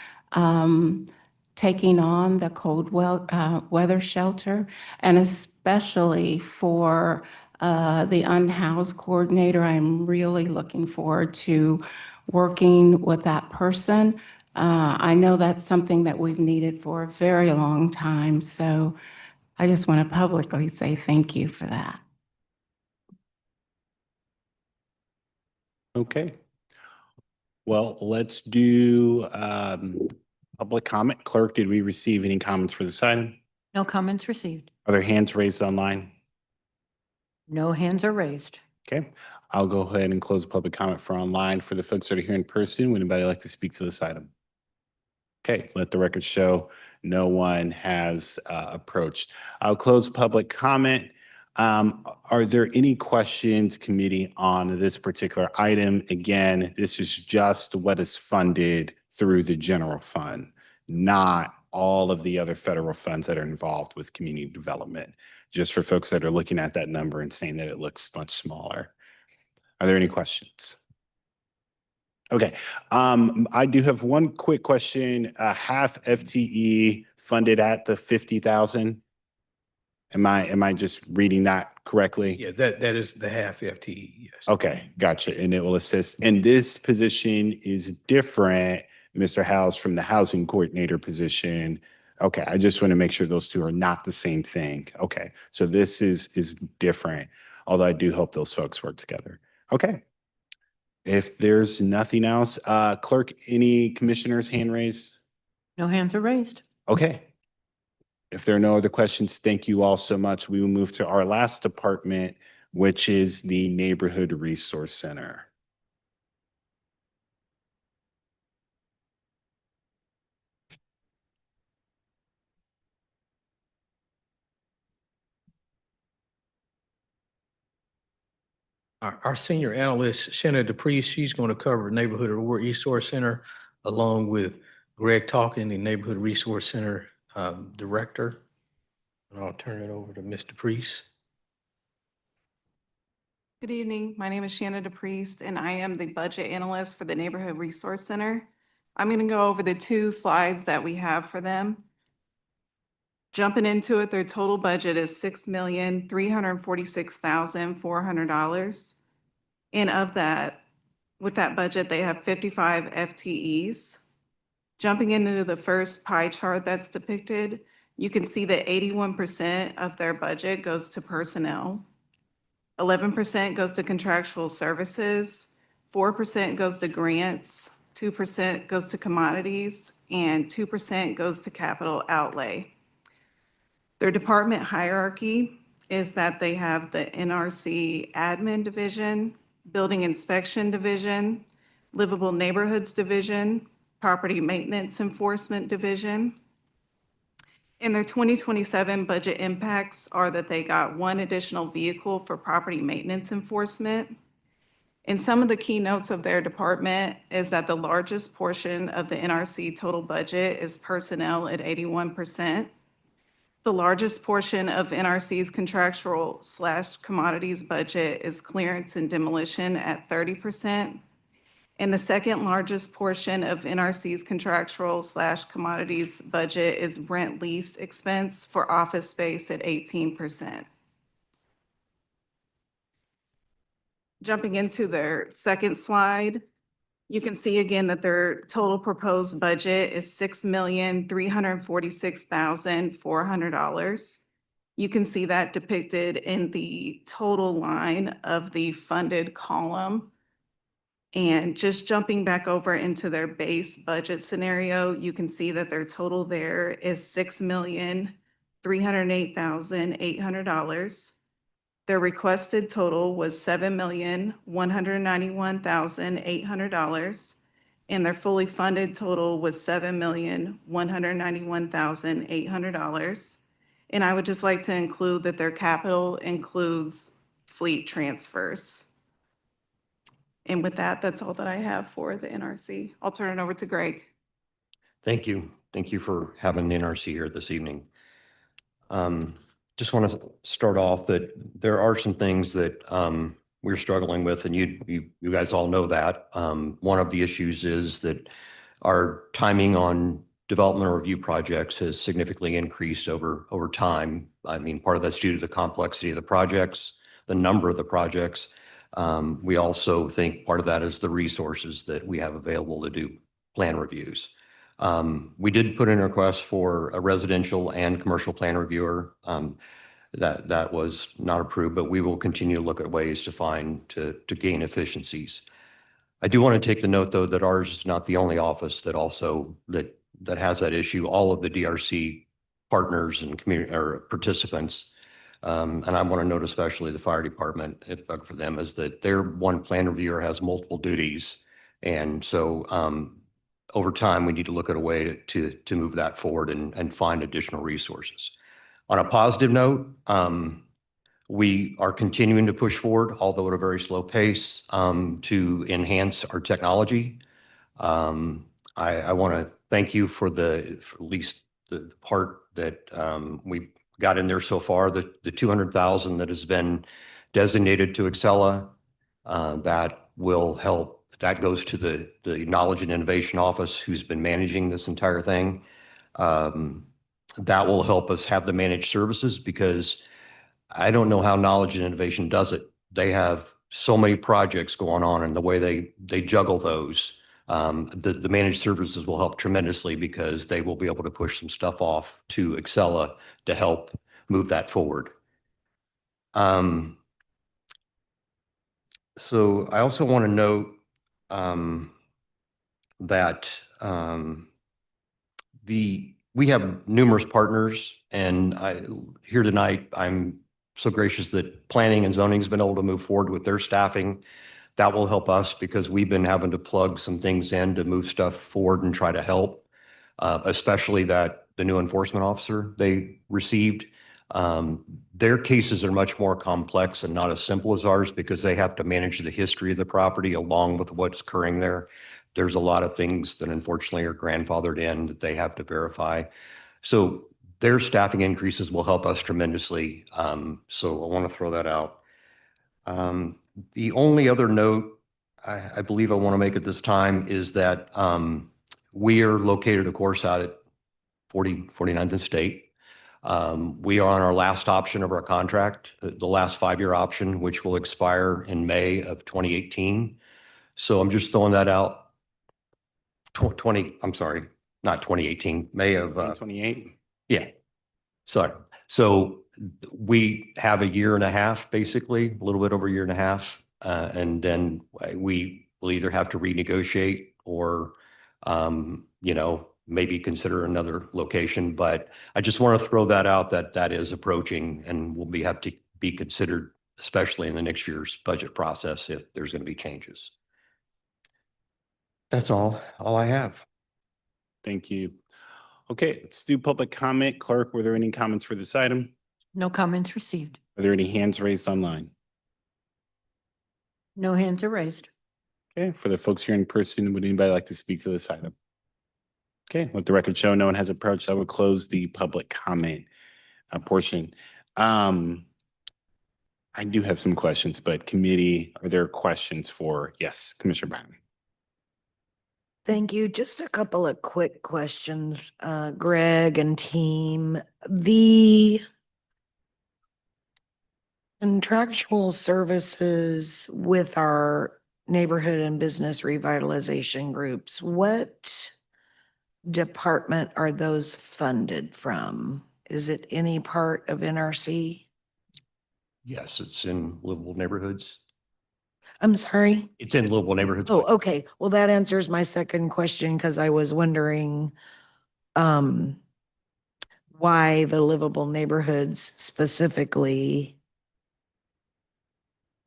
taking on the cold weather shelter, and especially for the unhoused coordinator. I'm really looking forward to working with that person. I know that's something that we've needed for a very long time, so I just want to publicly say thank you for that. Okay. Well, let's do public comment. Clerk, did we receive any comments for this item? No comments received. Are there hands raised online? No hands are raised. Okay, I'll go ahead and close public comment for online. For the folks that are here in person, would anybody like to speak to this item? Okay, let the record show no one has approached. I'll close public comment. Are there any questions, committee, on this particular item? Again, this is just what is funded through the general fund, not all of the other federal funds that are involved with community development, just for folks that are looking at that number and saying that it looks much smaller. Are there any questions? Okay, I do have one quick question. Half FTE funded at the 50,000. Am I just reading that correctly? Yeah, that is the half FTE, yes. Okay, gotcha. And it will assist. And this position is different, Mr. House, from the housing coordinator position. Okay, I just want to make sure those two are not the same thing. Okay, so this is different, although I do hope those folks work together. Okay. If there's nothing else, clerk, any commissioners hand raised? No hands are raised. Okay. If there are no other questions, thank you all so much. We will move to our last department, which is the Neighborhood Resource Center. Our senior analyst, Shanna DePriest, she's going to cover Neighborhood Resource Center along with Greg Talkin, the Neighborhood Resource Center Director. And I'll turn it over to Ms. DePriest. Good evening. My name is Shanna DePriest, and I am the budget analyst for the Neighborhood Resource Center. I'm going to go over the 2 slides that we have for them. Jumping into it, their total budget is $6,346,400. And of that, with that budget, they have 55 FTEs. Jumping into the first pie chart that's depicted, you can see that 81% of their budget goes to personnel. 11% goes to contractual services, 4% goes to grants, 2% goes to commodities, and 2% goes to capital outlay. Their department hierarchy is that they have the NRC Admin Division, Building Inspection Division, Livable Neighborhoods Division, Property Maintenance Enforcement Division. And their 2027 budget impacts are that they got 1 additional vehicle for property maintenance enforcement. And some of the keynotes of their department is that the largest portion of the NRC total budget is personnel at 81%. The largest portion of NRC's contractual/commodities budget is clearance and demolition at 30%. And the second largest portion of NRC's contractual/commodities budget is rent lease expense for office space at 18%. Jumping into their second slide, you can see again that their total proposed budget is $6,346,400. You can see that depicted in the total line of the funded column. And just jumping back over into their base budget scenario, you can see that their total there is $6,308,800. Their requested total was $7,191,800, and their fully funded total was $7,191,800. And I would just like to include that their capital includes fleet transfers. And with that, that's all that I have for the NRC. I'll turn it over to Greg. Thank you. Thank you for having the NRC here this evening. Just want to start off that there are some things that we're struggling with, and you guys all know that. One of the issues is that our timing on development or review projects has significantly increased over time. I mean, part of that's due to the complexity of the projects, the number of the projects. We also think part of that is the resources that we have available to do plan reviews. We did put in a request for a residential and commercial plan reviewer. That was not approved, but we will continue to look at ways to gain efficiencies. I do want to take the note, though, that ours is not the only office that has that issue. All of the DRC partners and community or participants, and I want to note especially the fire department, for them, is that their one plan reviewer has multiple duties. And so over time, we need to look at a way to move that forward and find additional resources. On a positive note, we are continuing to push forward, although at a very slow pace, to enhance our technology. I want to thank you for at least the part that we got in there so far, the $200,000 that has been designated to Excella. That will help. That goes to the Knowledge and Innovation Office, who's been managing this entire thing. That will help us have the managed services, because I don't know how Knowledge and Innovation does it. They have so many projects going on, and the way they juggle those, the managed services will help tremendously, because they will be able to push some stuff off to Excella to help move that forward. So I also want to note that we have numerous partners, and here tonight I'm so gracious that planning and zoning has been able to move forward with their staffing. That will help us because we've been having to plug some things in to move stuff forward and try to help, especially that the new enforcement officer they received. Their cases are much more complex and not as simple as ours because they have to manage the history of the property along with what's occurring there. There's a lot of things that unfortunately are grandfathered in that they have to verify. So their staffing increases will help us tremendously. So I want to throw that out. The only other note I believe I want to make at this time is that we are located, of course, out at 49th and State. We are on our last option of our contract, the last 5-year option, which will expire in May of 2018. So I'm just throwing that out. 20, I'm sorry, not 2018, May of 2028. Yeah. Sorry. So we have a year and a half, basically, a little bit over a year and a half. And then we will either have to renegotiate or, maybe consider another location. But I just want to throw that out that that is approaching and will have to be considered, especially in the next year's budget process, if there's going to be changes. That's all I have. Thank you. Okay, let's do public comment. Clerk, were there any comments for this item? No comments received. Are there any hands raised online? No hands are raised. Okay, for the folks here in person, would anybody like to speak to this item? Okay, let the record show no one has approached. I will close the public comment portion. I do have some questions, but committee, are there questions for, yes, Commissioner Brown? Thank you. Just a couple of quick questions, Greg and team. The contractual services with our neighborhood and business revitalization groups, what department are those funded from? Is it any part of NRC? Yes, it's in livable neighborhoods. I'm sorry? It's in livable neighborhoods. Oh, okay. Well, that answers my second question because I was wondering why the livable neighborhoods specifically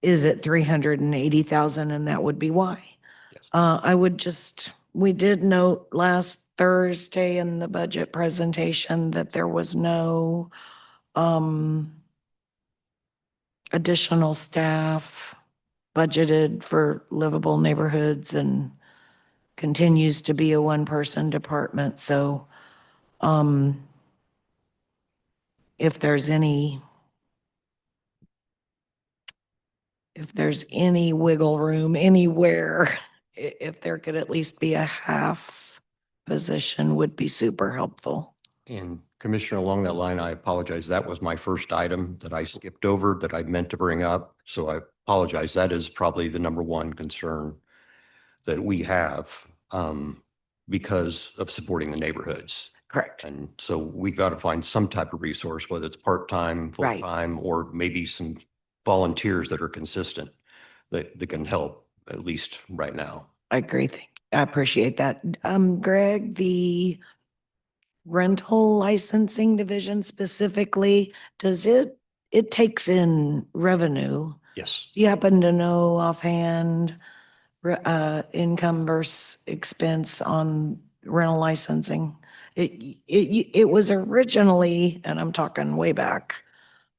is at 380,000 and that would be why. Yes. We did note last Thursday in the budget presentation that there was no additional staff budgeted for livable neighborhoods and continues to be a one-person department. So if there's any wiggle room anywhere, if there could at least be a half position would be super helpful. And Commissioner, along that line, I apologize. That was my first item that I skipped over that I meant to bring up. So I apologize. That is probably the number one concern that we have because of supporting the neighborhoods. Correct. And so we've got to find some type of resource, whether it's part-time, Right. full-time, or maybe some volunteers that are consistent that can help, at least right now. I agree. I appreciate that. Greg, the rental licensing division specifically, it takes in revenue. Yes. Do you happen to know offhand income versus expense on rental licensing? It was originally, and I'm talking way back,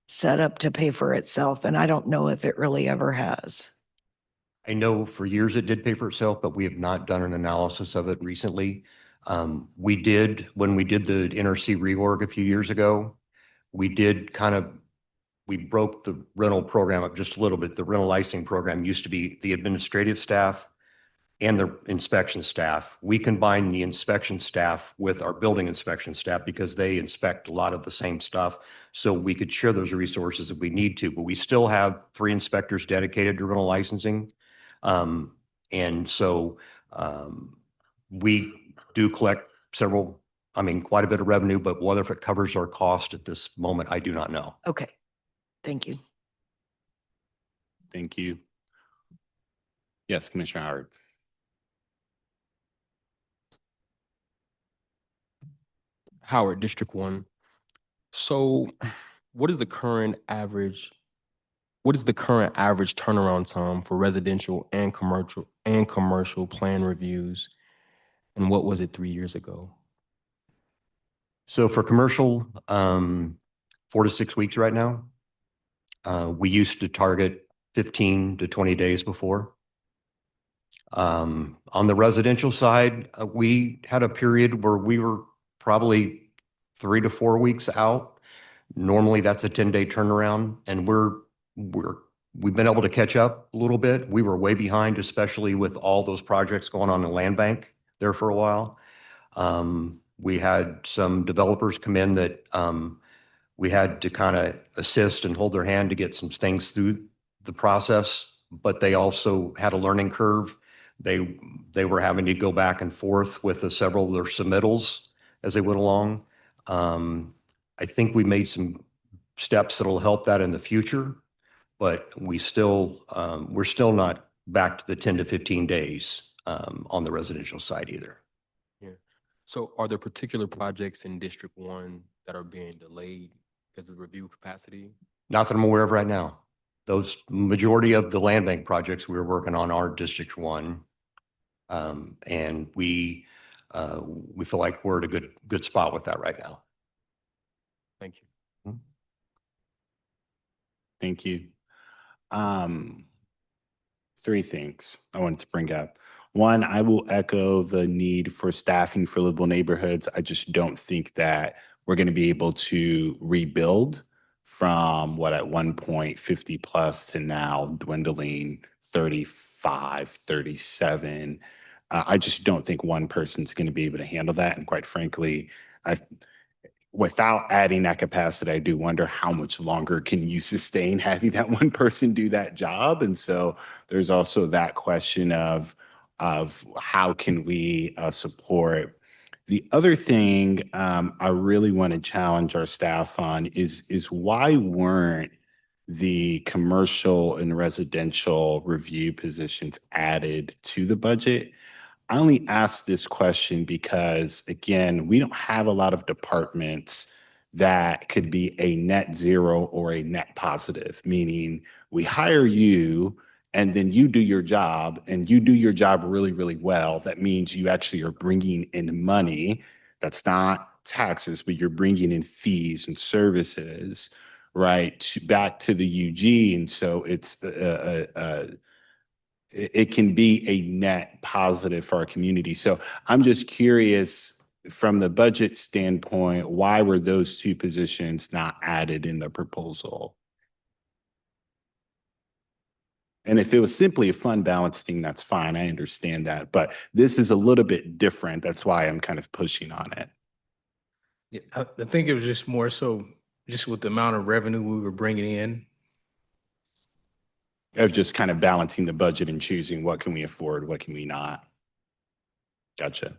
set up to pay for itself, and I don't know if it really ever has. I know for years it did pay for itself, but we have not done an analysis of it recently. We did, when we did the NRC reorg a few years ago, we broke the rental program up just a little bit. The rental licensing program used to be the administrative staff and the inspection staff. We combined the inspection staff with our building inspection staff because they inspect a lot of the same stuff. So we could share those resources if we need to, but we still have 3 inspectors dedicated to rental licensing. And so we do collect quite a bit of revenue, but whether if it covers our cost at this moment, I do not know. Okay. Thank you. Thank you. Yes, Commissioner Howard. Howard, District 1. So what is the current average turnaround time for residential and commercial plan reviews? And what was it 3 years ago? So for commercial, 4 to 6 weeks right now. We used to target 15 to 20 days before. On the residential side, we had a period where we were probably 3 to 4 weeks out. Normally that's a 10-day turnaround, and we've been able to catch up a little bit. We were way behind, especially with all those projects going on in land bank there for a while. We had some developers come in that we had to kind of assist and hold their hand to get some things through the process, but they also had a learning curve. They were having to go back and forth with several of their submittals as they went along. I think we made some steps that'll help that in the future, but we're still not back to the 10 to 15 days on the residential side either. Yeah. So are there particular projects in District 1 that are being delayed because of review capacity? Not that I'm aware of right now. Those majority of the land bank projects we were working on are District 1. And we feel like we're at a good spot with that right now. Thank you. Thank you. Three things I wanted to bring up. One, I will echo the need for staffing for livable neighborhoods. I just don't think that we're going to be able to rebuild from what at one point 50 plus to now dwindling 35, 37. I just don't think one person's going to be able to handle that. And quite frankly, without adding that capacity, I do wonder how much longer can you sustain having that one person do that job? And so there's also that question of how can we support. The other thing I really want to challenge our staff on is why weren't the commercial and residential review positions added to the budget? I only ask this question because, again, we don't have a lot of departments that could be a net zero or a net positive, meaning we hire you and then you do your job and you do your job really, really well. That means you actually are bringing in money. That's not taxes, but you're bringing in fees and services, right, back to the UG. And so it's it can be a net positive for our community. So I'm just curious from the budget standpoint, why were those two positions not added in the proposal? And if it was simply a fund balance thing, that's fine. I understand that. But this is a little bit different. That's why I'm kind of pushing on it. Yeah, I think it was just more so just with the amount of revenue we were bringing in. Of just kind of balancing the budget and choosing what can we afford, what can we not. Gotcha.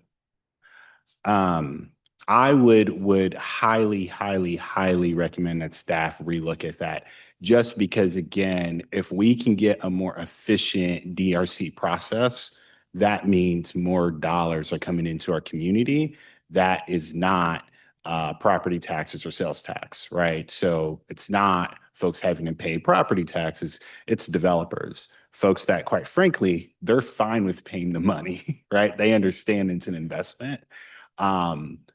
I would highly, highly, highly recommend that staff relook at that. Just because, again, if we can get a more efficient DRC process, that means more dollars are coming into our community. That is not property taxes or sales tax, right? So it's not folks having to pay property taxes, it's developers, folks that, quite frankly, they're fine with paying the money, right? They understand it's an investment.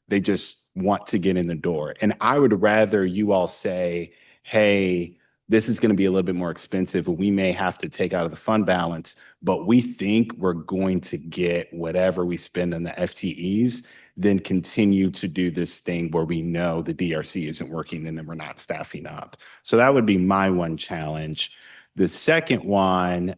They just want to get in the door. And I would rather you all say, hey, this is going to be a little bit more expensive and we may have to take out of the fund balance, but we think we're going to get whatever we spend on the FTEs, then continue to do this thing where we know the DRC isn't working and then we're not staffing up. So that would be my one challenge. The second one,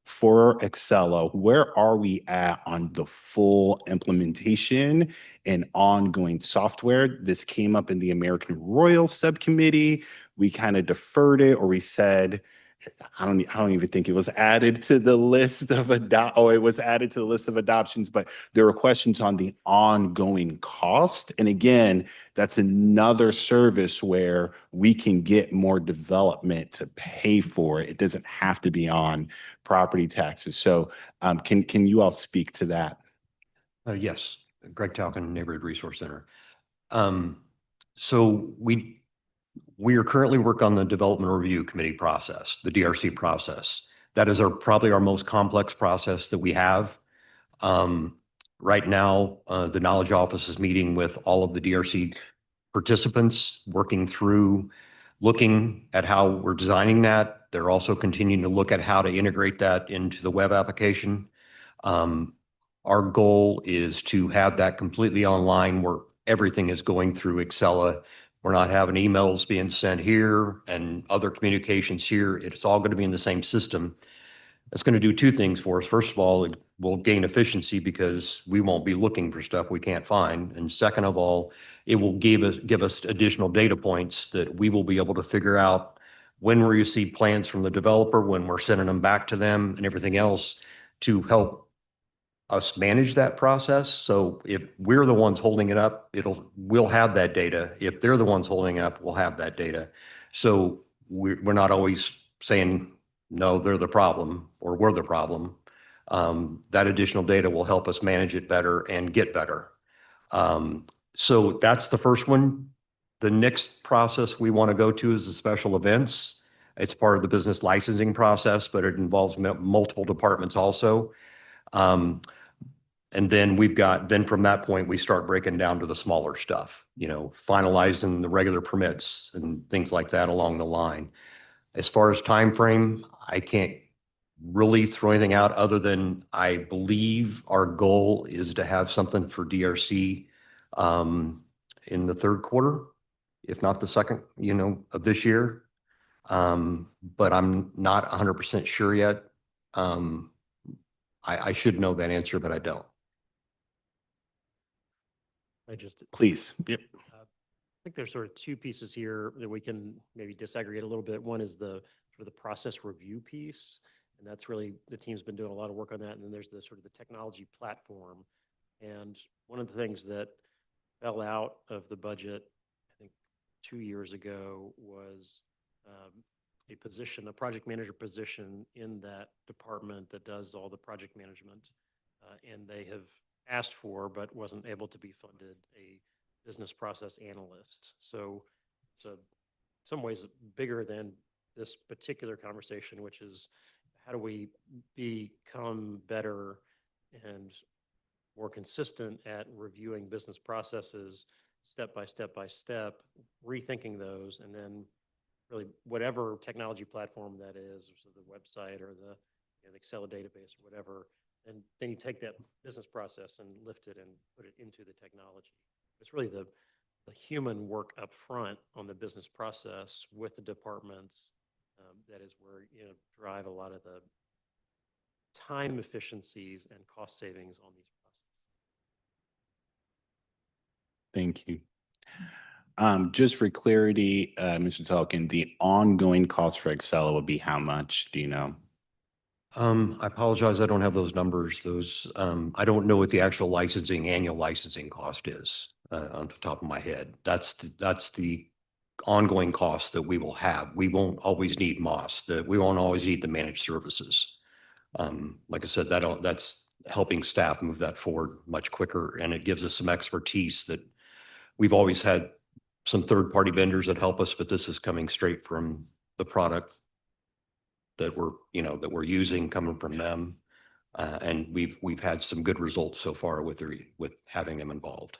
for Excello, where are we at on the full implementation and ongoing software? This came up in the American Royal Subcommittee. We kind of deferred it, or we said, I don't even think it was added to the list of it was added to the list of adoptions, but there were questions on the ongoing cost. And again, that's another service where we can get more development to pay for it. It doesn't have to be on property taxes. So can you all speak to that? Yes, Greg Talkin, Neighborhood Resource Center. So We are currently working on the Development Review Committee process, the DRC process. That is probably our most complex process that we have. Right now, the Knowledge Office is meeting with all of the DRC participants, working through, looking at how we're designing that. They're also continuing to look at how to integrate that into the web application. Our goal is to have that completely online where everything is going through Excella. We're not having emails being sent here and other communications here. It's all going to be in the same system. It's going to do two things for us. First of all, it will gain efficiency because we won't be looking for stuff we can't find. And second of all, it will give us additional data points that we will be able to figure out when we receive plans from the developer, when we're sending them back to them and everything else to help us manage that process. So if we're the ones holding it up, we'll have that data. If they're the ones holding it up, we'll have that data. So we're not always saying, no, they're the problem or we're the problem. That additional data will help us manage it better and get better. So that's the first one. The next process we want to go to is the special events. It's part of the business licensing process, but it involves multiple departments also. And then then from that point, we start breaking down to the smaller stuff, finalizing the regular permits and things like that along the line. As far as time frame, I can't really throw anything out other than I believe our goal is to have something for DRC in the third quarter, if not the second, of this year. But I'm not 100% sure yet. I should know that answer, but I don't. Please. Yep. I think there's sort of two pieces here that we can maybe disaggregate a little bit. One is the sort of the process review piece, and that's really the team's been doing a lot of work on that. And then there's the sort of the technology platform. And one of the things that fell out of the budget, I think 2 years ago, was a project manager position in that department that does all the project management. And they have asked for, but wasn't able to be funded, a business process analyst. So it's in some ways bigger than this particular conversation, which is how do we become better and more consistent at reviewing business processes step by step by step, rethinking those, and then really whatever technology platform that is, so the website or the Excel database or whatever, and then you take that business process and lift it and put it into the technology. It's really the human work up front on the business process with the departments that is where drive a lot of the time efficiencies and cost savings on these processes. Thank you. Just for clarity, Mr. Tolkien, the ongoing cost for Excel will be how much? Do you know? I apologize. I don't have those numbers. I don't know what the actual annual licensing cost is on the top of my head. That's the ongoing cost that we will have. We won't always need MOS. We won't always need the managed services. Like I said, that's helping staff move that forward much quicker, and it gives us some expertise that we've always had some third-party vendors that help us, but this is coming straight from the product that we're using, coming from them, and we've had some good results so far with having them involved.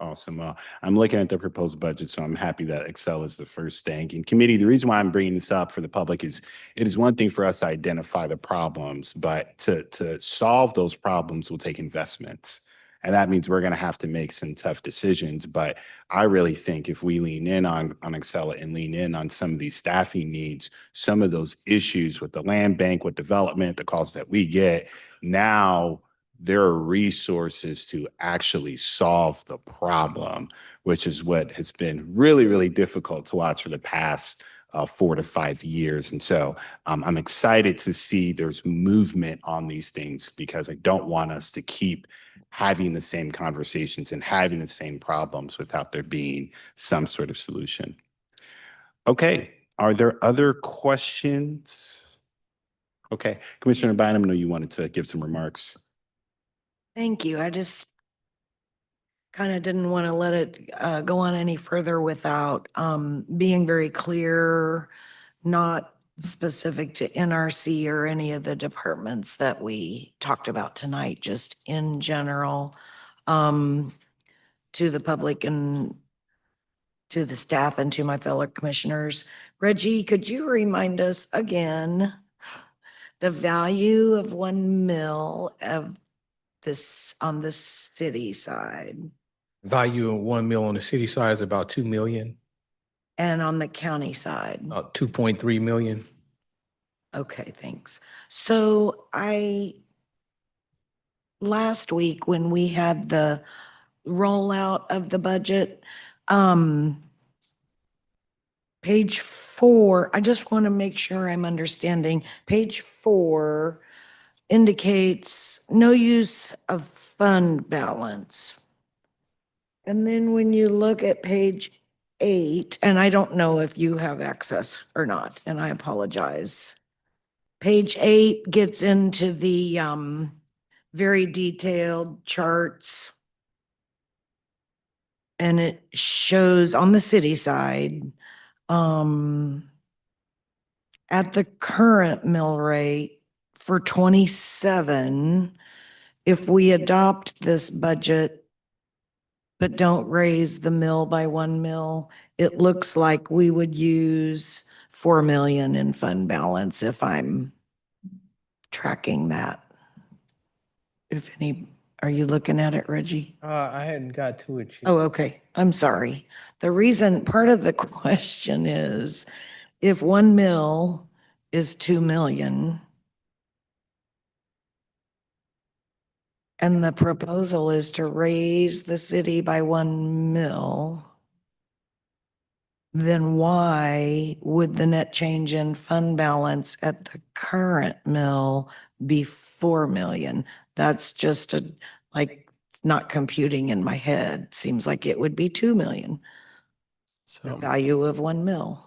Awesome. I'm looking at the proposed budget, so I'm happy that Excel is the first thing. In committee, the reason why I'm bringing this up for the public is it is one thing for us to identify the problems, but to solve those problems will take investments. And that means we're going to have to make some tough decisions. But I really think if we lean in on Excel and lean in on some of these staffing needs, some of those issues with the land bank, with development, the calls that we get, now there are resources to actually solve the problem, which is what has been really, really difficult to watch for the past 4 to 5 years. And so I'm excited to see there's movement on these things because I don't want us to keep having the same conversations and having the same problems without there being some sort of solution. Okay, are there other questions? Okay, Commissioner Bynum, I know you wanted to give some remarks. Thank you. kind of didn't want to let it go on any further without being very clear, not specific to NRC or any of the departments that we talked about tonight, just in general, to the public and to the staff and to my fellow commissioners. Reggie, could you remind us again the value of 1 mil of this on the city side Value of 1 mil on the city side is about 2 million, and on the county side? about 2.3 million. Okay, thanks. So last week when we had the rollout of the budget, page 4, I just want to make sure I'm understanding. Page 4 indicates no use of fund balance. And then when you look at page 8, and I don't know if you have access or not, and I apologize. Page 8 gets into the very detailed charts. And it shows on the city side, at the current mill rate for 27, if we adopt this budget but don't raise the mill by 1 mil, it looks like we would use 4 million in fund balance if I'm tracking that. Are you looking at it, Reggie? I hadn't got to it yet. Oh, okay. I'm sorry. Part of the question is, if 1 mil is 2 million, and the proposal is to raise the city by 1 mil, then why would the net change in fund balance at the current mill be 4 million? That's just not computing in my head. Seems like it would be 2 million. The value of 1 mil.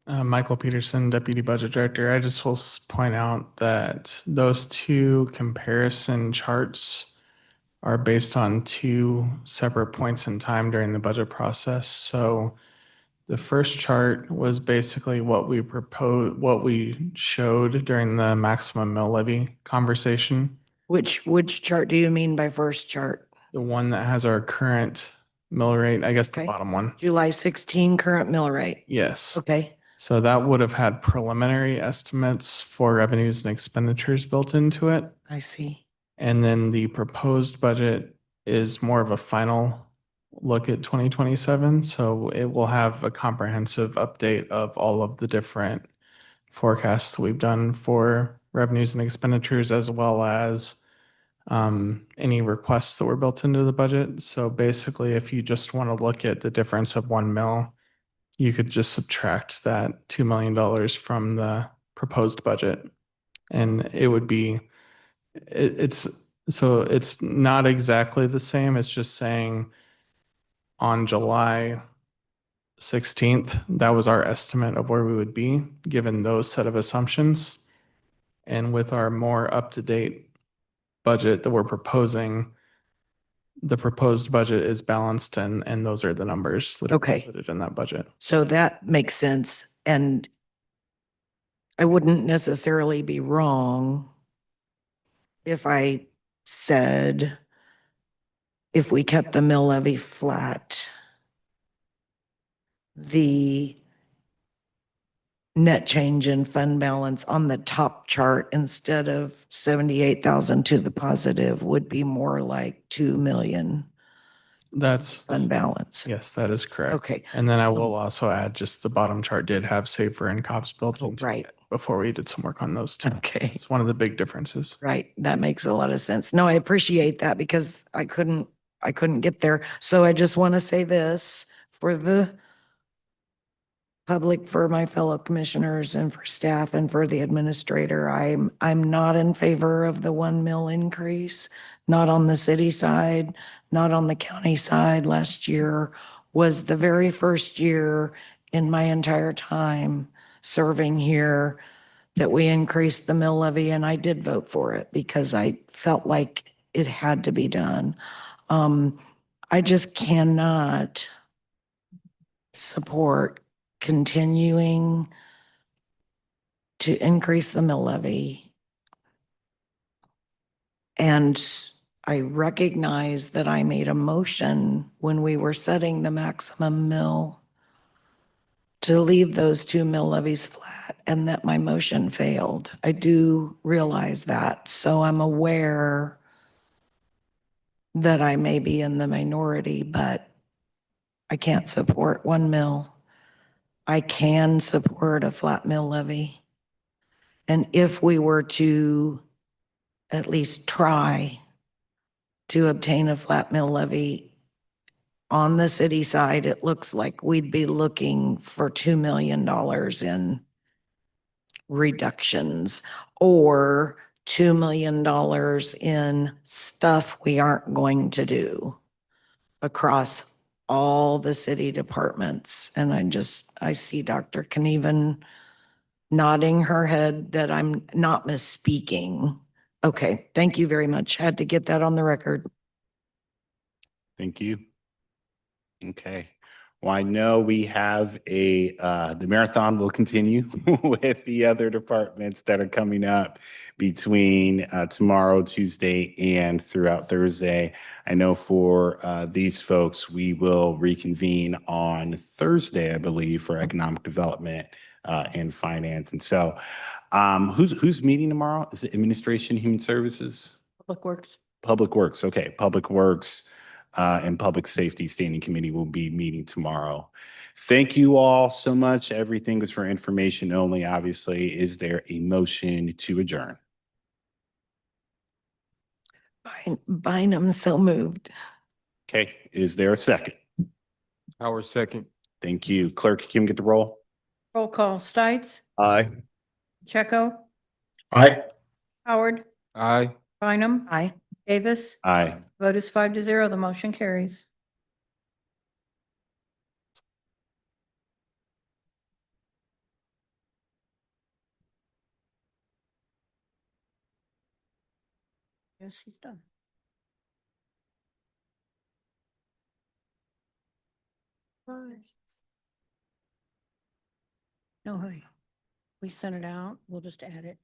Michael Peterson, Deputy Budget Director. I just will point out that those two comparison charts are based on two separate points in time during the budget process. So the first chart was basically what we proposed, what we showed during the maximum mill levy conversation. Which chart do you mean by first chart? The one that has our current mill rate, I guess the bottom one. July 16 current mill rate. Yes. Okay. So that would have had preliminary estimates for revenues and expenditures built into it. I see. And then the proposed budget is more of a final look at 2027. So it will have a comprehensive update of all of the different forecasts that we've done for revenues and expenditures, as well as any requests that were built into the budget. So basically, if you just want to look at the difference of 1 mil, you could just subtract that $2 million from the proposed budget. And it would be, it's not exactly the same. It's just saying on July 16th, that was our estimate of where we would be given those set of assumptions. And with our more up-to-date budget that we're proposing, the proposed budget is balanced and those are the numbers that are included in that budget. So that makes sense. And I wouldn't necessarily be wrong if I said, if we kept the mill levy flat, the net change in fund balance on the top chart, instead of 78,000 to the positive, would be more like 2 million. That's fund balance. Yes, that is correct. Okay. And then I will also add, just the bottom chart did have safer and cops built into it before we did some work on those two. Okay. It's one of the big differences. Right. That makes a lot of sense. No, I appreciate that because I couldn't get there. So I just want to say this for the public, for my fellow commissioners and for staff and for the administrator. I'm not in favor of the 1 mil increase, not on the city side, not on the county side. Last year was the very first year in my entire time serving here that we increased the mill levy, and I did vote for it because I felt like it had to be done. I just cannot support continuing to increase the mill levy. And I recognize that I made a motion when we were setting the maximum mill to leave those two mill levies flat, and that my motion failed. I do realize that. So I'm aware that I may be in the minority, but I can't support one mill. I can support a flat mill levy. And if we were to at least try to obtain a flat mill levy on the city side, it looks like we'd be looking for $2 million in reductions or $2 million in stuff we aren't going to do across all the city departments. And I see Dr. Knieven nodding her head that I'm not misspeaking. Okay, thank you very much. Had to get that on the record. Thank you. Okay. Well, I know we have the marathon will continue with the other departments that are coming up between tomorrow, Tuesday, and throughout Thursday. I know for these folks, we will reconvene on Thursday, I believe, for economic development and finance. And so who's meeting tomorrow? Is it Administration, Human Services? Public Works. Public Works. Okay. Public Works and Public Safety Standing Committee will be meeting tomorrow. Thank you all so much. Everything was for information only, obviously. Is there a motion to adjourn? Bynum, so moved. Okay. Is there a second? Howard second. Thank you. Clerk, can we get the roll? Roll call. Stites, Aye. Checo, Aye. Howard, Aye. Bynum, Aye. Davis. Aye. Vote is 5-0. The motion carries. Yes, he's done. No hurry. We sent it out. We'll just add it.